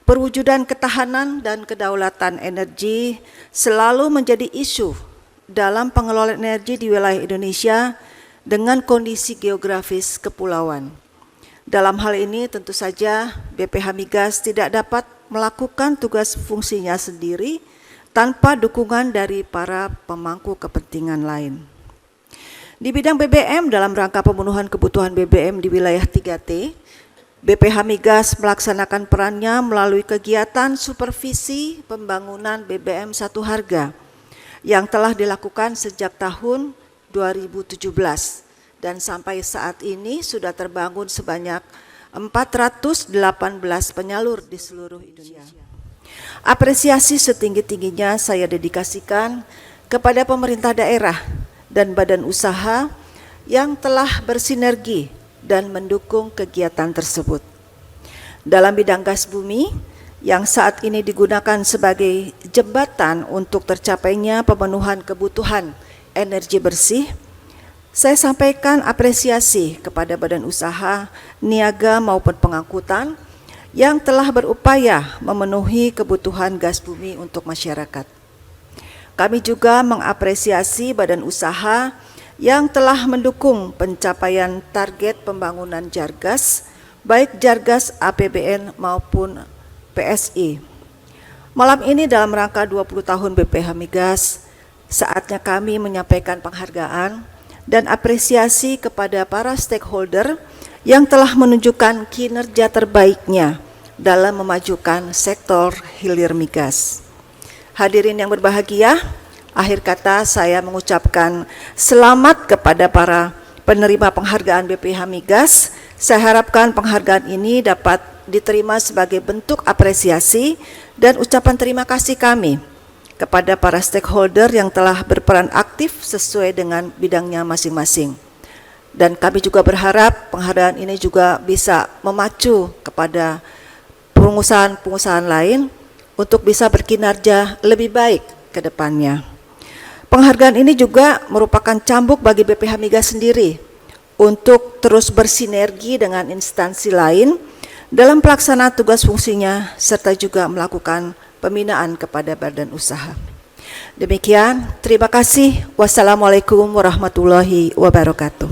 Perwujudan ketahanan dan kedaulatan energi selalu menjadi isu dalam pengelolaan energi di wilayah Indonesia dengan kondisi geografis kepulauan. Dalam hal ini tentu saja BPH Migas tidak dapat melakukan tugas fungsinya sendiri tanpa dukungan dari para pemangku kepentingan lain. Di bidang BBM dalam rangka pemenuhan kebutuhan BBM di wilayah 3T, BPH Migas melaksanakan perannya melalui kegiatan supervisi pembangunan BBM satu harga yang telah dilakukan sejak tahun 2017 dan sampai saat ini sudah terbangun sebanyak 418 penyalur di seluruh Indonesia. Apresiasi setinggi-tingginya saya dedikasikan kepada pemerintah daerah dan badan usaha yang telah bersinergi dan mendukung kegiatan tersebut. Dalam bidang gas bumi yang saat ini digunakan sebagai jembatan untuk tercapainya pemenuhan kebutuhan energi bersih, saya sampaikan apresiasi kepada badan usaha, niaga maupun pengangkutan yang telah berupaya memenuhi kebutuhan gas bumi untuk masyarakat. Kami juga mengapresiasi badan usaha yang telah mendukung pencapaian target pembangunan Jargas, baik Jargas APBN maupun PSI. Malam ini dalam rangka 20 tahun BPH Migas, saatnya kami menyampaikan penghargaan dan apresiasi kepada para stakeholder yang telah menunjukkan kinerja terbaiknya dalam memajukan sektor hilir migas. Hadirin yang berbahagia, akhir kata saya mengucapkan selamat kepada para penerima penghargaan BPH Migas. Saya harapkan penghargaan ini dapat diterima sebagai bentuk apresiasi dan ucapan terima kasih kami kepada para stakeholder yang telah berperan aktif sesuai dengan bidangnya masing-masing. Dan kami juga berharap penghargaan ini juga bisa memacu kepada pengusahaan-pengusahaan lain untuk bisa berkinerja lebih baik ke depannya. Penghargaan ini juga merupakan cambuk bagi BPH Migas sendiri untuk terus bersinergi dengan instansi lain dalam pelaksanaan tugas fungsinya serta juga melakukan pembinaan kepada badan usaha. Demikian, terima kasih. Wassalamualaikum warahmatullahi wabarakatuh.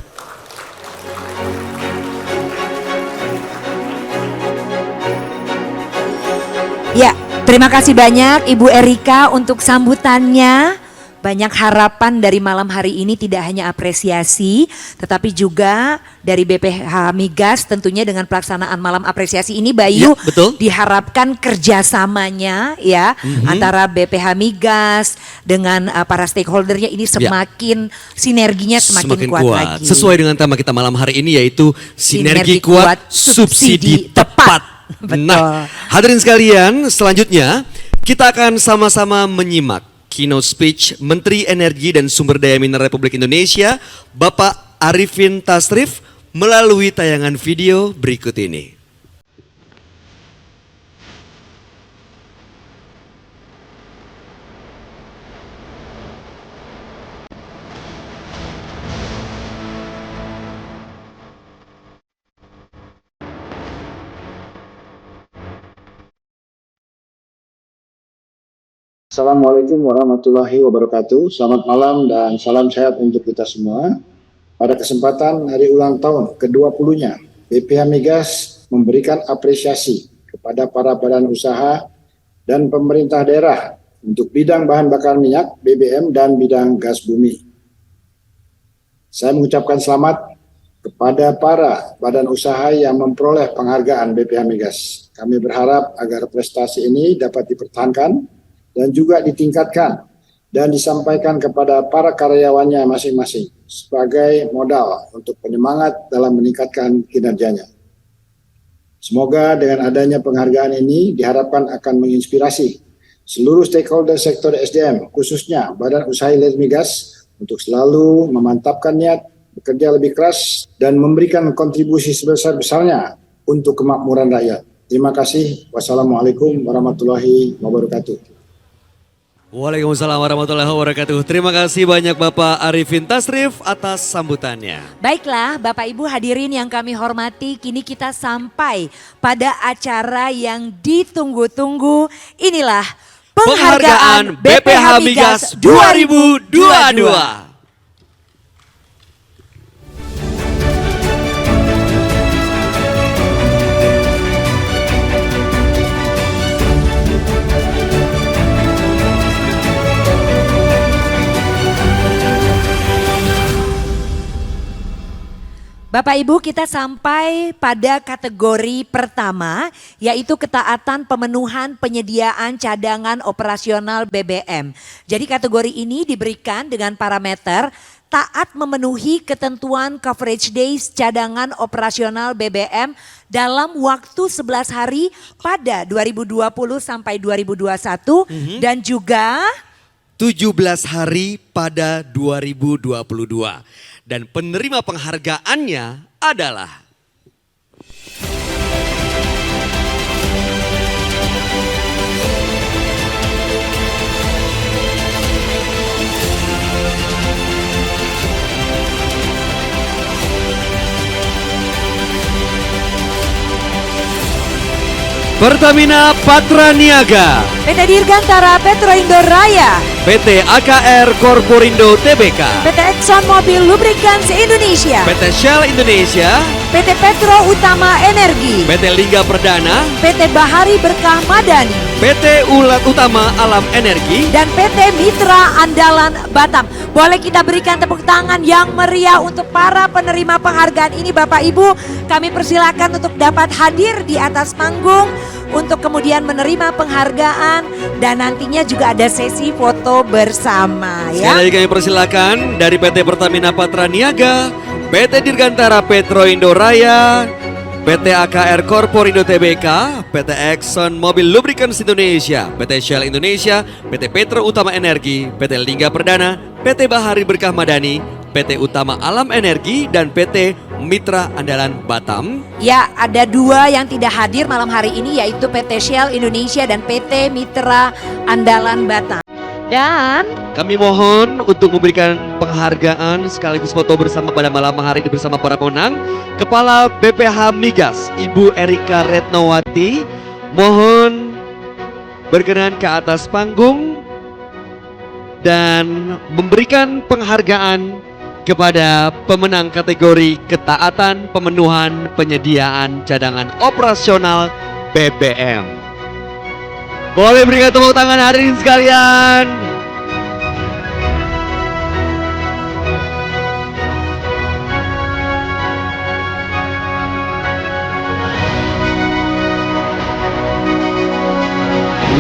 Ya, terima kasih banyak Ibu Erika untuk sambutannya. Banyak harapan dari malam hari ini, tidak hanya apresiasi, tetapi juga dari BPH Migas tentunya dengan pelaksanaan malam apresiasi ini, Bayu, ya, betul. Diharapkan kerjasamanya ya antara BPH Migas dengan para stakeholdernya ini semakin sinerginya semakin kuat lagi. Sesuai dengan tema kita malam hari ini yaitu sinergi kuat, subsidi tepat. Nah, hadirin sekalian, selanjutnya kita akan sama-sama menyimak keynote speech Menteri Energi dan Sumber Daya Mineral Republik Indonesia, Bapak Arifin Tasrif, melalui tayangan video berikut ini. Assalamualaikum warahmatullahi wabarakatuh. Selamat malam dan salam sehat untuk kita semua. Pada kesempatan hari ulang tahun ke-20-nya, BPH Migas memberikan apresiasi kepada para badan usaha dan pemerintah daerah untuk bidang bahan bakar minyak, BBM, dan bidang gas bumi. Saya mengucapkan selamat kepada para badan usaha yang memperoleh penghargaan BPH Migas. Kami berharap agar prestasi ini dapat dipertahankan dan juga ditingkatkan dan disampaikan kepada para karyawannya masing-masing sebagai modal untuk penyemangat dalam meningkatkan kinerjanya. Semoga dengan adanya penghargaan ini diharapkan akan menginspirasi seluruh stakeholder sektor SDM, khususnya Badan Usaha Hilir Migas, untuk selalu memantapkan niat, bekerja lebih keras, dan memberikan kontribusi sebesar-besarnya untuk kemakmuran rakyat. Terima kasih. Wassalamualaikum warahmatullahi wabarakatuh. Waalaikumsalam warahmatullahi wabarakatuh. Terima kasih banyak Bapak Arifin Tasrif atas sambutannya. Baiklah Bapak Ibu hadirin yang kami hormati, kini kita sampai pada acara yang ditunggu-tunggu. Inilah penghargaan BPH Migas 2022. Bapak Ibu, kita sampai pada kategori pertama, yaitu ketaatan pemenuhan penyediaan cadangan operasional BBM. Jadi kategori ini diberikan dengan parameter taat memenuhi ketentuan coverage days cadangan operasional BBM dalam waktu 11 hari pada 2020 sampai 2021 dan juga 17 hari pada 2022. Dan penerima penghargaannya adalah Pertamina Patraniaga, PT Dirgantara Petroindo Raya, PT AKR Korporindo Tbk, PT Exxon Mobil Lubricants Indonesia, PT Shell Indonesia, PT Petro Utama Energi, PT Lingga Perdana, PT Bahari Berkah Madani, PT Ulat Utama Alam Energi, dan PT Mitra Andalan Batam. Boleh kita berikan tepuk tangan yang meriah untuk para penerima penghargaan ini Bapak Ibu. Kami persilakan untuk dapat hadir di atas panggung untuk kemudian menerima penghargaan dan nantinya juga ada sesi foto bersama ya. Sekali lagi kami persilakan dari PT Pertamina Patraniaga, PT Dirgantara Petroindo Raya, PT AKR Korporindo Tbk, PT Exxon Mobil Lubricants Indonesia, PT Shell Indonesia, PT Petro Utama Energi, PT Lingga Perdana, PT Bahari Berkah Madani, PT Utama Alam Energi, dan PT Mitra Andalan Batam. Ya, ada dua yang tidak hadir malam hari ini yaitu PT Shell Indonesia dan PT Mitra Andalan Batam. Dan kami mohon untuk memberikan penghargaan sekaligus foto bersama pada malam hari ini bersama para pemenang. Kepala BPH Migas, Ibu Erika Retnowati, mohon berkenan ke atas panggung dan memberikan penghargaan kepada pemenang kategori ketaatan pemenuhan penyediaan cadangan operasional BBM. Boleh berikan tepuk tangan hadirin sekalian.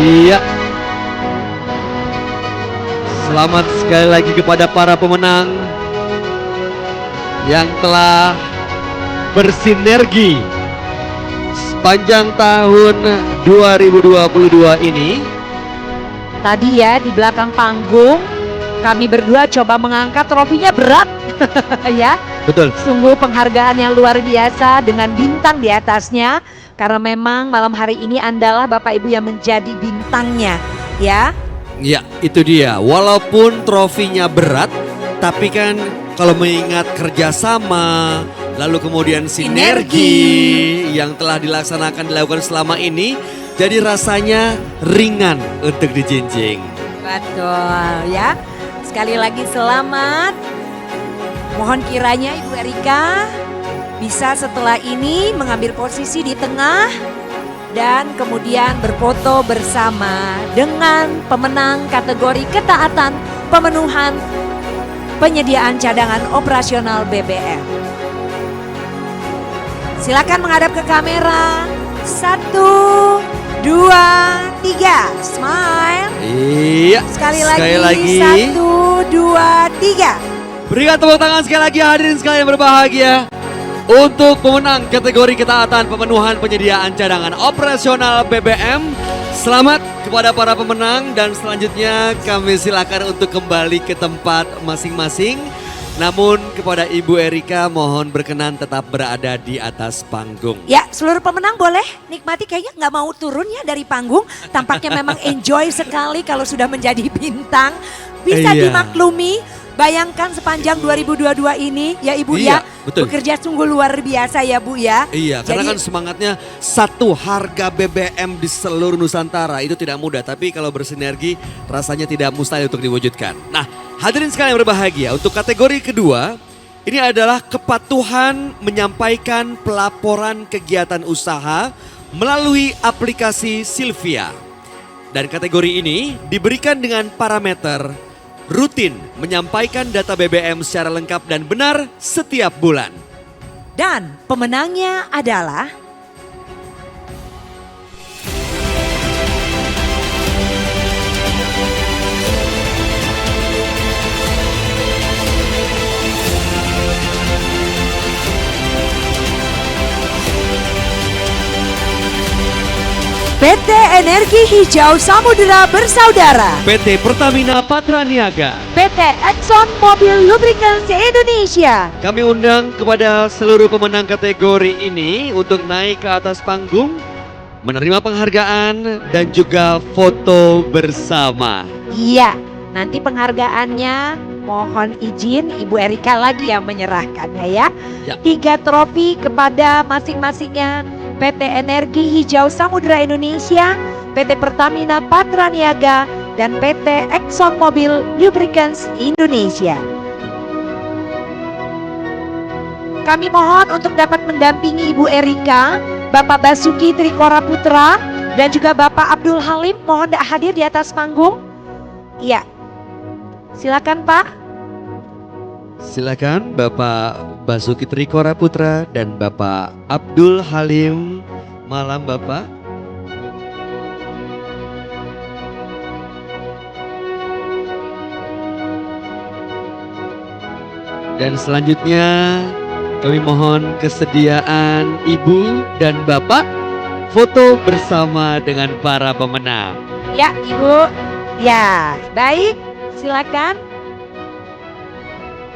Iya. Selamat sekali lagi kepada para pemenang yang telah bersinergi sepanjang tahun 2022 ini. tadi ya di belakang panggung kami berdua coba mengangkat trofinya berat ya. Betul. Sungguh penghargaan yang luar biasa dengan bintang di atasnya. Karena memang malam hari ini Andalah Bapak Ibu yang menjadi bintangnya ya. Ya itu dia, walaupun trofinya berat tapi kan kalau mengingat kerjasama lalu kemudian sinergi yang telah dilakukan selama ini, jadi rasanya ringan untuk dijinjing. Betul ya. Sekali lagi selamat. Mohon kiranya Ibu Erika bisa setelah ini mengambil posisi di tengah dan kemudian berfoto bersama dengan pemenang kategori ketaatan pemenuhan penyediaan cadangan operasional BBM. Silakan menghadap ke kamera. 1, 2, 3, smile. Iya. Sekali lagi. 1, 2, 3. Berikan tepuk tangan sekali lagi hadirin sekalian berbahagia. Untuk pemenang kategori ketaatan pemenuhan penyediaan cadangan operasional BBM. Selamat kepada para pemenang dan selanjutnya kami silakan untuk kembali ke tempat masing-masing. Namun kepada Ibu Erika mohon berkenan tetap berada di atas panggung. Ya, seluruh pemenang boleh nikmati, kayaknya nggak mau turun ya dari panggung. Tampaknya memang enjoy sekali kalau sudah menjadi bintang. Bisa dimaklumi. Bayangkan sepanjang 2022 ini ya Ibu Iya, ya, betul. bekerja sungguh luar biasa ya Bu ya. Iya, karena kan semangatnya satu harga BBM di seluruh Nusantara itu tidak mudah. Tapi kalau bersinergi rasanya tidak mustahil untuk diwujudkan. Nah, hadirin sekalian berbahagia, untuk kategori kedua ini adalah kepatuhan menyampaikan pelaporan kegiatan usaha melalui aplikasi Silvia. Dan kategori ini diberikan dengan parameter rutin menyampaikan data BBM secara lengkap dan benar setiap bulan. Dan pemenangnya adalah PT Energi Hijau Samudera Bersaudara, PT Pertamina Patraniaga, PT Exxon Mobil Lubricants Indonesia. Kami undang kepada seluruh pemenang kategori ini untuk naik ke atas panggung, menerima penghargaan dan juga foto bersama. Iya, nanti penghargaannya mohon izin Ibu Erika lagi yang menyerahkannya ya. 3 trofi kepada masing-masingnya PT Energi Hijau Samudera Indonesia, PT Pertamina Patraniaga, dan PT Exxon Mobil Lubricants Indonesia. Kami mohon untuk dapat mendampingi Ibu Erika, Bapak Basuki Trikora Putra, dan juga Bapak Abdul Halim, mohon hadir di atas panggung. Iya, silakan Pak. Silakan Bapak Basuki Trikora Putra dan Bapak Abdul Halim. Malam Bapak. Dan selanjutnya kami mohon kesediaan Ibu dan Bapak foto bersama dengan para pemenang. Ya Ibu, ya baik, silakan.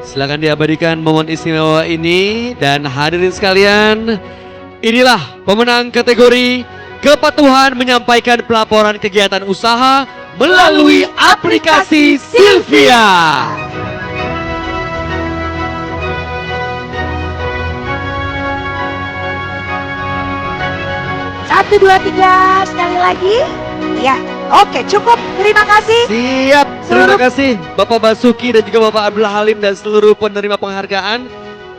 Silakan diabadikan momen istimewa ini. Dan hadirin sekalian, inilah pemenang kategori kepatuhan menyampaikan pelaporan kegiatan usaha melalui aplikasi Silvia. Satu, dua, tiga, sekali lagi. Ya, oke cukup. Terima kasih. Siap, terima kasih Bapak Basuki dan juga Bapak Abdul Halim dan seluruh penerima penghargaan.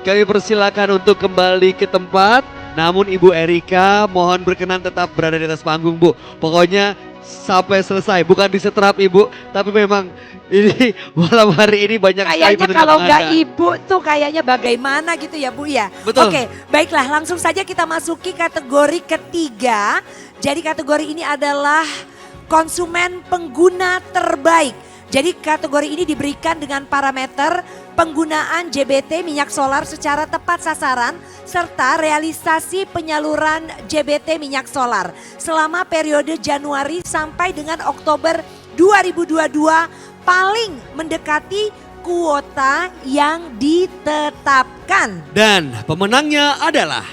Kami persilakan untuk kembali ke tempat. Namun Ibu Erika mohon berkenan tetap berada di atas panggung Bu. Pokoknya sampai selesai, bukan disetrap Ibu, tapi memang ini malam hari ini banyak sekali kayaknya kalau nggak Ibu tuh kayaknya bagaimana gitu ya Bu ya. Betul. Oke, baiklah langsung saja kita masuki kategori ketiga. Jadi kategori ini adalah konsumen pengguna terbaik. Jadi kategori ini diberikan dengan parameter penggunaan JBT minyak solar secara tepat sasaran serta realisasi penyaluran JBT minyak solar selama periode Januari sampai dengan Oktober 2022 paling mendekati kuota yang ditetapkan. Dan pemenangnya adalah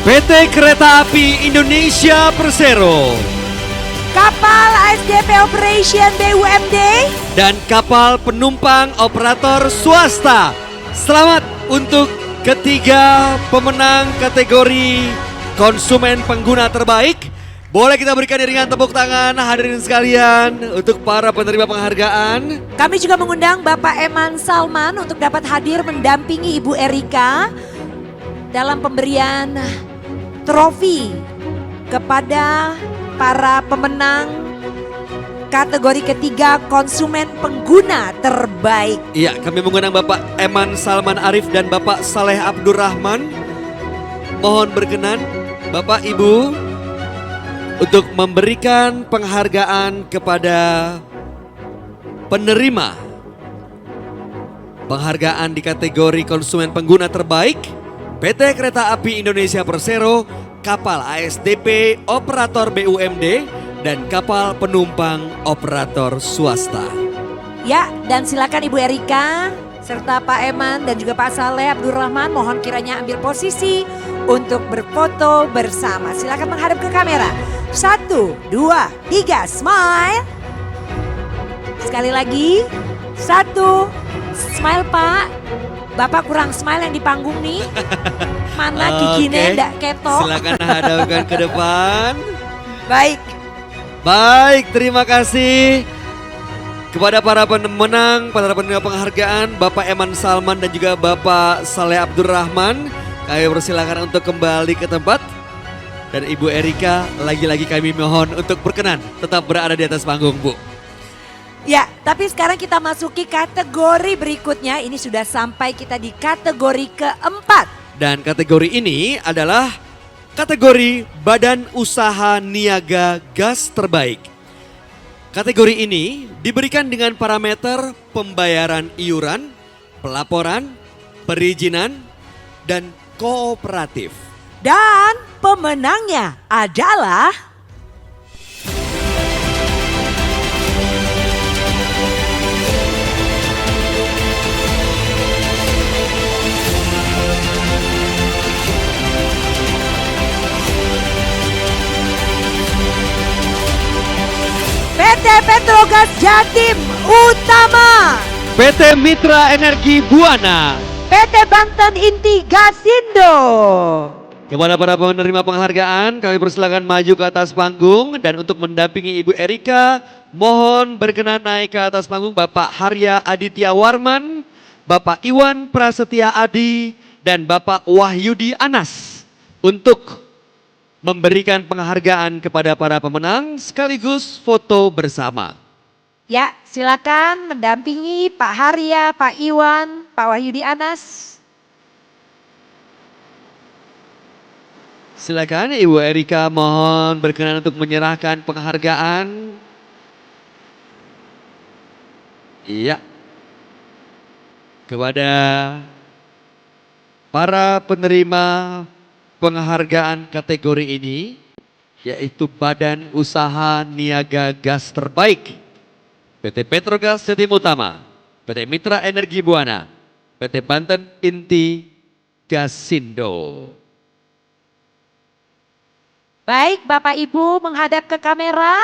PT Kereta Api Indonesia Persero. kapal ASDP Operation BUMD, dan kapal penumpang operator swasta. Selamat untuk ketiga pemenang kategori konsumen pengguna terbaik. Boleh kita berikan iringan tepuk tangan hadirin sekalian untuk para penerima penghargaan. Kami juga mengundang Bapak Eman Salman untuk dapat hadir mendampingi Ibu Erika dalam pemberian trofi kepada para pemenang kategori ketiga konsumen pengguna terbaik. Iya, kami mengundang Bapak Eman Salman Arif dan Bapak Saleh Abdurrahman. Mohon berkenan Bapak Ibu untuk memberikan penghargaan kepada penerima penghargaan di kategori konsumen pengguna terbaik PT Kereta Api Indonesia Persero, kapal ASDP operator BUMD, dan kapal penumpang operator swasta. Ya, dan silakan Ibu Erika serta Pak Eman dan juga Pak Saleh Abdurrahman mohon kiranya ambil posisi untuk berfoto bersama. Silakan menghadap ke kamera. 1, 2, 3, smile. Sekali lagi. 1, smile Pak. Bapak kurang smile yang di panggung nih. Mana giginya ndak ketok. Silakan hadapkan ke depan. Baik, terima kasih kepada para pemenang, para penerima penghargaan, Bapak Eman Salman dan juga Bapak Saleh Abdurrahman. Kami persilakan untuk kembali ke tempat. Dan Ibu Erika, lagi-lagi kami mohon untuk berkenan tetap berada di atas panggung, Bu. Ya, tapi sekarang kita masuki kategori berikutnya. Ini sudah sampai kita di kategori keempat. Dan kategori ini adalah kategori Badan Usaha Niaga Gas Terbaik. Kategori ini diberikan dengan parameter pembayaran iuran, pelaporan, perizinan, dan kooperatif. Dan pemenangnya adalah PT Petrogas Jatim Utama, PT Mitra Energi Buana, PT Banten Inti Gasindo. Kepada para penerima penghargaan, kami persilakan maju ke atas panggung, dan untuk mendampingi Ibu Erika, mohon berkenan naik ke atas panggung Bapak Harya Aditya Warman, Bapak Iwan Prasetya Adi, dan Bapak Wahyudi Anas untuk memberikan penghargaan kepada para pemenang sekaligus foto bersama. Ya, silakan mendampingi Pak Harya, Pak Iwan, Pak Wahyudi Anas. Silakan Ibu Erika, mohon berkenan untuk menyerahkan penghargaan. Iya. Kepada para penerima penghargaan kategori ini, yaitu Badan Usaha Niaga Gas Terbaik, PT Petrogas Jatim Utama, PT Mitra Energi Buana, PT Banten Inti Gasindo. Baik, Bapak Ibu menghadap ke kamera,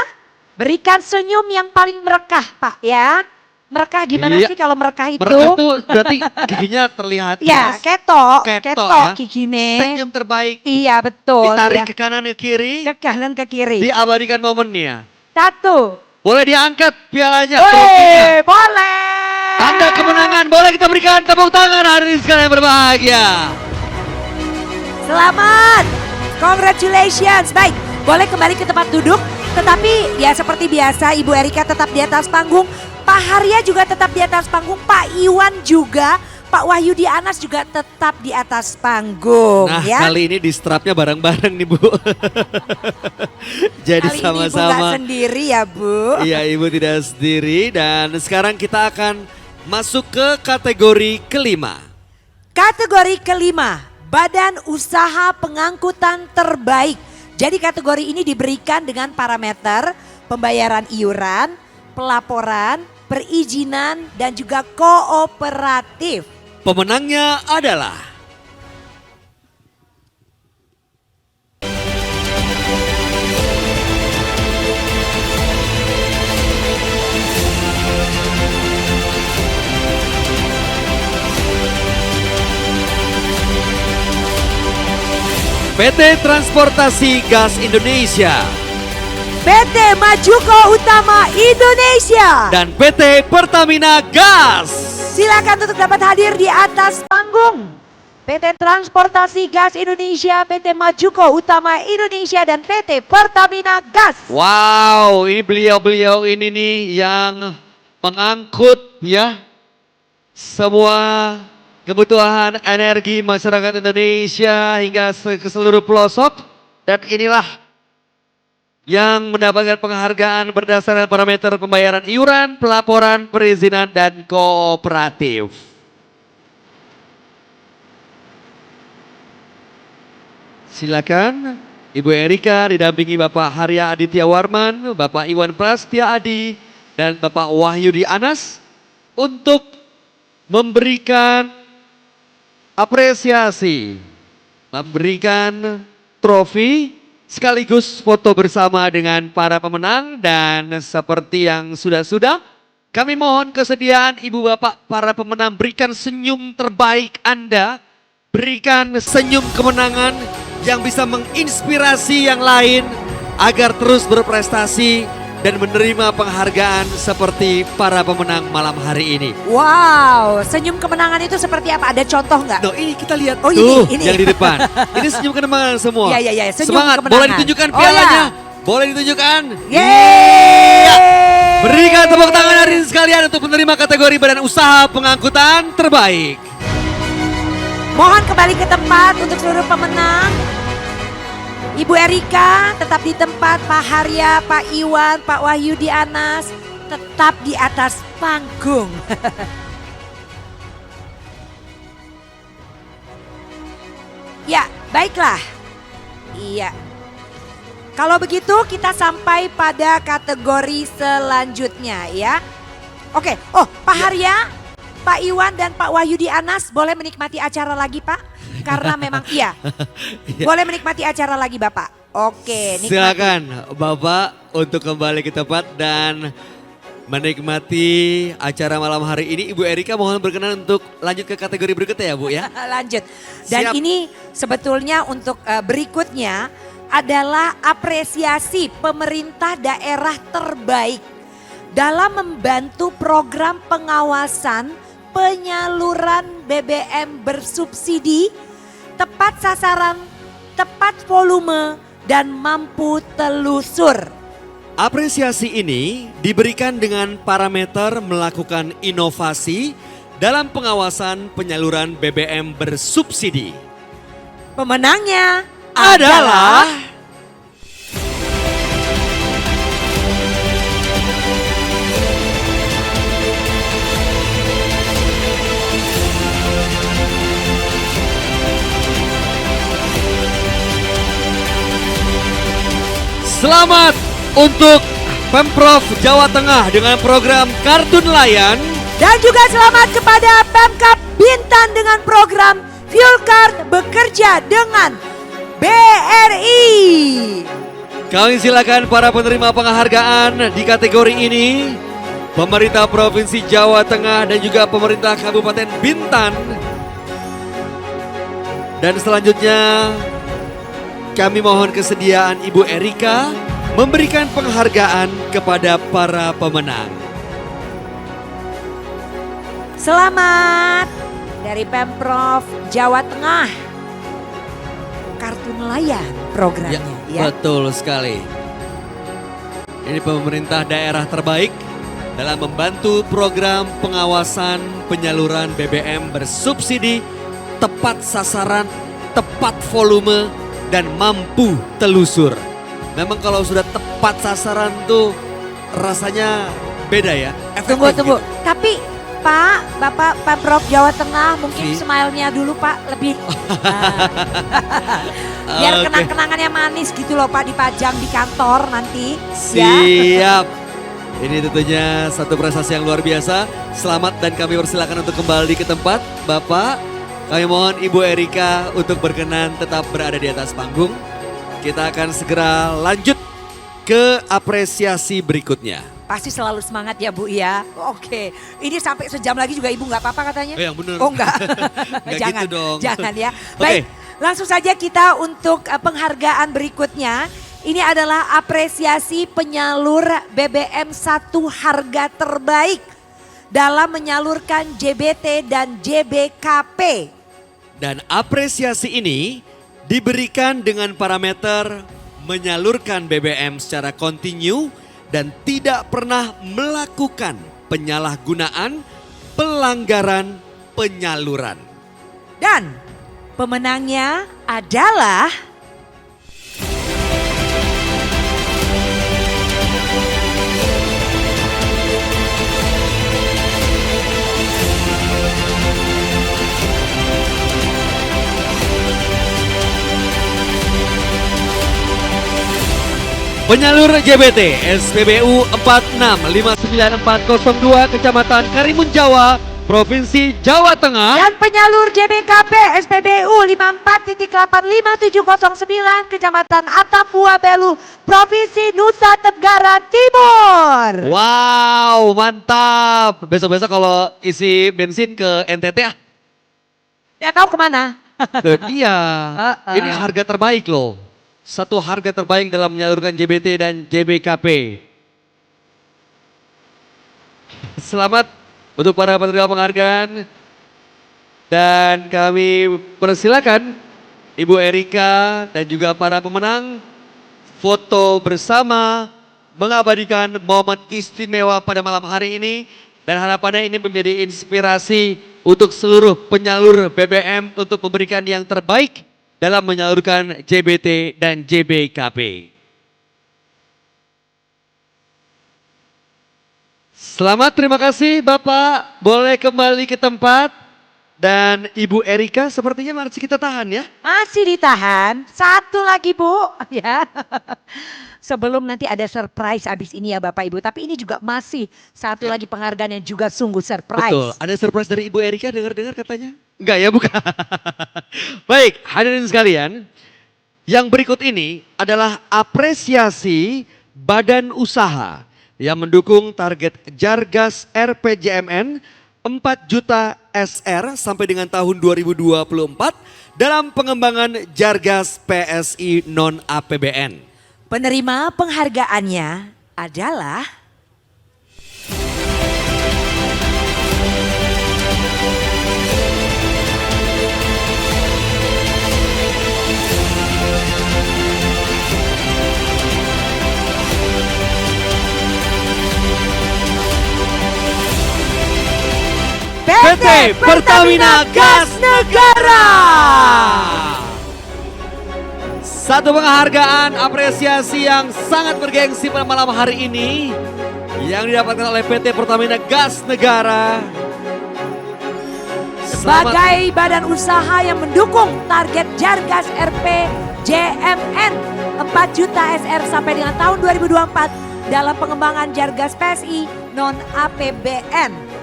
berikan senyum yang paling merekah, Pak ya. Merekah gimana sih kalau merekah itu? Merekah itu berarti giginya terlihat. Ya, ketok ya. Giginya. Senyum terbaik. Iya, betul. Ditarik ya. ke kanan ke kiri. Ke kanan ke kiri. Diabadikan momennya. 1. Boleh diangkat pialanya. Boleh. Tanda kemenangan, boleh kita berikan tepuk tangan hadirin sekalian berbahagia. Selamat. Congratulations. Baik, boleh kembali ke tempat duduk. Tetapi ya seperti biasa Ibu Erika tetap di atas panggung. Pak Harya juga tetap di atas panggung. Pak Iwan juga. Pak Wahyudi Anas juga tetap di atas panggung. Nah ya. kali ini di strapnya bareng-bareng nih Bu. Jadi kali sama-sama. Ini Ibu gak sendiri ya Bu. Iya Ibu tidak sendiri. Dan sekarang kita akan masuk ke kategori kelima. Kategori kelima, Badan Usaha Pengangkutan Terbaik. Jadi kategori ini diberikan dengan parameter pembayaran iuran, pelaporan, perizinan, dan juga kooperatif. Pemenangnya adalah PT Transportasi Gas Indonesia, PT Majuko Utama Indonesia, dan PT Pertamina Gas. Silakan untuk dapat hadir di atas panggung. PT Transportasi Gas Indonesia, PT Majuko Utama Indonesia, dan PT Pertamina Gas. Wow, ini beliau-beliau ini nih yang mengangkut ya semua kebutuhan energi masyarakat Indonesia hingga ke seluruh pelosok. Dan inilah yang mendapatkan penghargaan berdasarkan parameter pembayaran iuran, pelaporan, perizinan, dan kooperatif. Silakan Ibu Erika didampingi Bapak Harya Aditya Warman, Bapak Iwan Prastya Adi, dan Bapak Wahyudi Anas untuk memberikan apresiasi, memberikan trofi sekaligus foto bersama dengan para pemenang. Dan seperti yang sudah-sudah, kami mohon kesediaan Ibu Bapak para pemenang, berikan senyum terbaik Anda, berikan senyum kemenangan yang bisa menginspirasi yang lain agar terus berprestasi dan menerima penghargaan seperti para pemenang malam hari ini. Wow, senyum kemenangan itu seperti apa? Ada contoh nggak? No, ini kita lihat tuh ini. Yang di depan. Ini senyum kemenangan semua. Iya, senyum semangat, kemenangan. boleh ditunjukkan pialanya? Boleh ditunjukkan? Yeay! Ya. Berikan tepuk tangan hari ini sekalian untuk penerima kategori badan usaha pengangkutan terbaik. Mohon kembali ke tempat untuk seluruh pemenang. Ibu Erika tetap di tempat, Pak Harya, Pak Iwan, Pak Wahyudi Anas tetap di atas panggung. Ya, baiklah. Iya. Kalau begitu kita sampai pada kategori selanjutnya ya. Oke, Pak Harya, Pak Iwan, dan Pak Wahyudi Anas boleh menikmati acara lagi Pak? Karena memang iya. Boleh menikmati acara lagi Bapak. Oke, nikmati. Silakan Bapak untuk kembali ke tempat dan menikmati acara malam hari ini. Ibu Erika mohon berkenan untuk lanjut ke kategori berikutnya ya Bu ya. Lanjut. Dan Siap. ini sebetulnya untuk berikutnya adalah apresiasi pemerintah daerah terbaik dalam membantu program pengawasan penyaluran BBM bersubsidi, tepat sasaran, tepat volume, dan mampu telusur. Apresiasi ini diberikan dengan parameter melakukan inovasi dalam pengawasan penyaluran BBM bersubsidi. Pemenangnya adalah selamat untuk Pemprov Jawa Tengah dengan program Kartu Nelayan. Dan juga selamat kepada Pemkab Bintan dengan program Fuel Card bekerja dengan BRI. Kami silakan para penerima penghargaan di kategori ini. Pemerintah Provinsi Jawa Tengah dan juga pemerintah Kabupaten Bintan. Dan selanjutnya kami mohon kesediaan Ibu Erika memberikan penghargaan kepada para pemenang. Selamat dari Pemprov Jawa Tengah. Kartu Nelayan programnya ya. Betul sekali. Ini pemerintah daerah terbaik dalam membantu program pengawasan penyaluran BBM bersubsidi, tepat sasaran, tepat volume, dan mampu telusur. Memang kalau sudah tepat sasaran tuh rasanya beda ya. Tunggu. Tapi Pak, Bapak Pemprov Jawa Tengah mungkin smile-nya dulu Pak lebih. Biar kenang-kenangannya manis gitu loh Pak, dipajang di kantor nanti. Siap. Ini tentunya satu prestasi yang luar biasa. Selamat dan kami persilakan untuk kembali ke tempat. Bapak, kami mohon Ibu Erika untuk berkenan tetap berada di atas panggung. Kita akan segera lanjut ke apresiasi berikutnya. Pasti selalu semangat ya Bu ya. Oke, ini sampai sejam lagi juga Ibu nggak apa-apa katanya? Yang benar. Oh enggak. Nggak Jangan, gitu dong. jangan ya. Oke. Baik, langsung saja kita untuk penghargaan berikutnya. Ini adalah apresiasi penyalur BBM 1 harga terbaik dalam menyalurkan JBT dan JBKP. Dan apresiasi ini diberikan dengan parameter menyalurkan BBM secara kontinu dan tidak pernah melakukan penyalahgunaan, pelanggaran penyaluran. Dan pemenangnya adalah penyalur JBT SPBU 46590402 Kecamatan Karimun Jawa, Provinsi Jawa Tengah. Dan penyalur JBKP SPBU 54.855709 Kecamatan Atambua Belu, Provinsi Nusa Tenggara Timur. Wow, mantap. Besok-besok kalau isi bensin ke NTT Ya kau kemana? Ke dia. Ini harga terbaik loh. Satu harga terbaik dalam menyalurkan JBT dan JBKP. Selamat untuk para penerima penghargaan. Dan kami persilakan Ibu Erika dan juga para pemenang foto bersama mengabadikan momen istimewa pada malam hari ini. Dan harapannya ini menjadi inspirasi untuk seluruh penyalur BBM untuk memberikan yang terbaik dalam menyalurkan JBT dan JBKP. Selamat, terima kasih Bapak. Boleh kembali ke tempat. Dan Ibu Erika sepertinya masih kita tahan ya? Masih ditahan. Satu lagi Bu. Ya. Sebelum nanti ada surprise abis ini ya Bapak Ibu. Tapi ini juga masih satu lagi penghargaan yang juga sungguh surprise. Betul, ada surprise dari Ibu Erika dengar-dengar katanya? Enggak ya, bukan. Baik, hadirin sekalian. Yang berikut ini adalah apresiasi badan usaha yang mendukung target Jargas RPJMN 4 juta SR sampai dengan tahun 2024 dalam pengembangan Jargas PSI non-APBN. Penerima penghargaannya adalah PT Pertamina Gas Negara. Satu penghargaan apresiasi yang sangat bergengsi pada malam hari ini yang didapatkan oleh PT Pertamina Gas Negara. Sebagai badan usaha yang mendukung target Jargas RPJMN 4 juta SR sampai dengan tahun 2024 dalam pengembangan Jargas PSI non-APBN.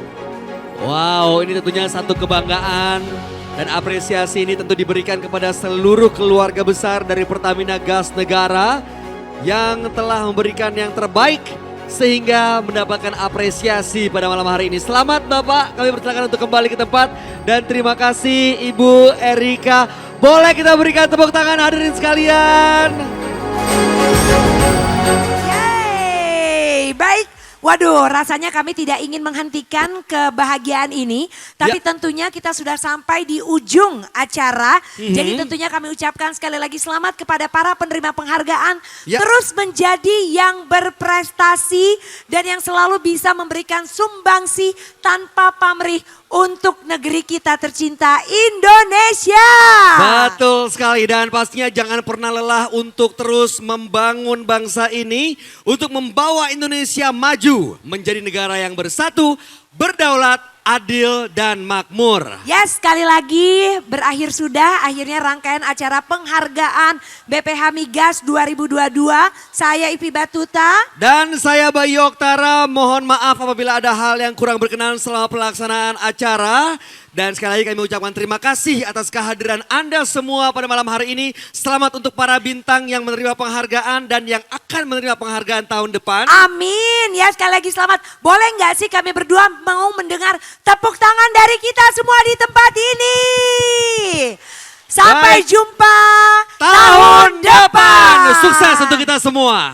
Wow, ini tentunya satu kebanggaan dan apresiasi ini tentu diberikan kepada seluruh keluarga besar dari Pertamina Gas Negara yang telah memberikan yang terbaik sehingga mendapatkan apresiasi pada malam hari ini. Selamat Bapak, kami persilakan untuk kembali ke tempat dan terima kasih Ibu Erika. Boleh kita berikan tepuk tangan hadirin sekalian. Yeay, baik. Waduh, rasanya kami tidak ingin menghentikan kebahagiaan ini. Tapi tentunya kita sudah sampai di ujung acara. Jadi tentunya kami ucapkan sekali lagi selamat kepada para penerima penghargaan. Terus menjadi yang berprestasi dan yang selalu bisa memberikan sumbangsi tanpa pamrih untuk negeri kita tercinta Indonesia. Betul sekali dan pastinya jangan pernah lelah untuk terus membangun bangsa ini. Untuk membawa Indonesia maju menjadi negara yang bersatu, berdaulat, adil dan makmur. Yes, sekali lagi berakhir sudah akhirnya rangkaian acara penghargaan BPH Migas 2022. Saya Ipi Batuta. Dan saya Bayu Oktara, mohon maaf apabila ada hal yang kurang berkenan selama pelaksanaan acara. Dan sekali lagi kami ucapkan terima kasih atas kehadiran Anda semua pada malam hari ini. Selamat untuk para bintang yang menerima penghargaan dan yang akan menerima penghargaan tahun depan. Amin, ya sekali lagi selamat. Boleh nggak sih kami berdua mau mendengar tepuk tangan dari kita semua di tempat ini? 1, Sampai jumpa tahun depan. Sukses untuk kita semua.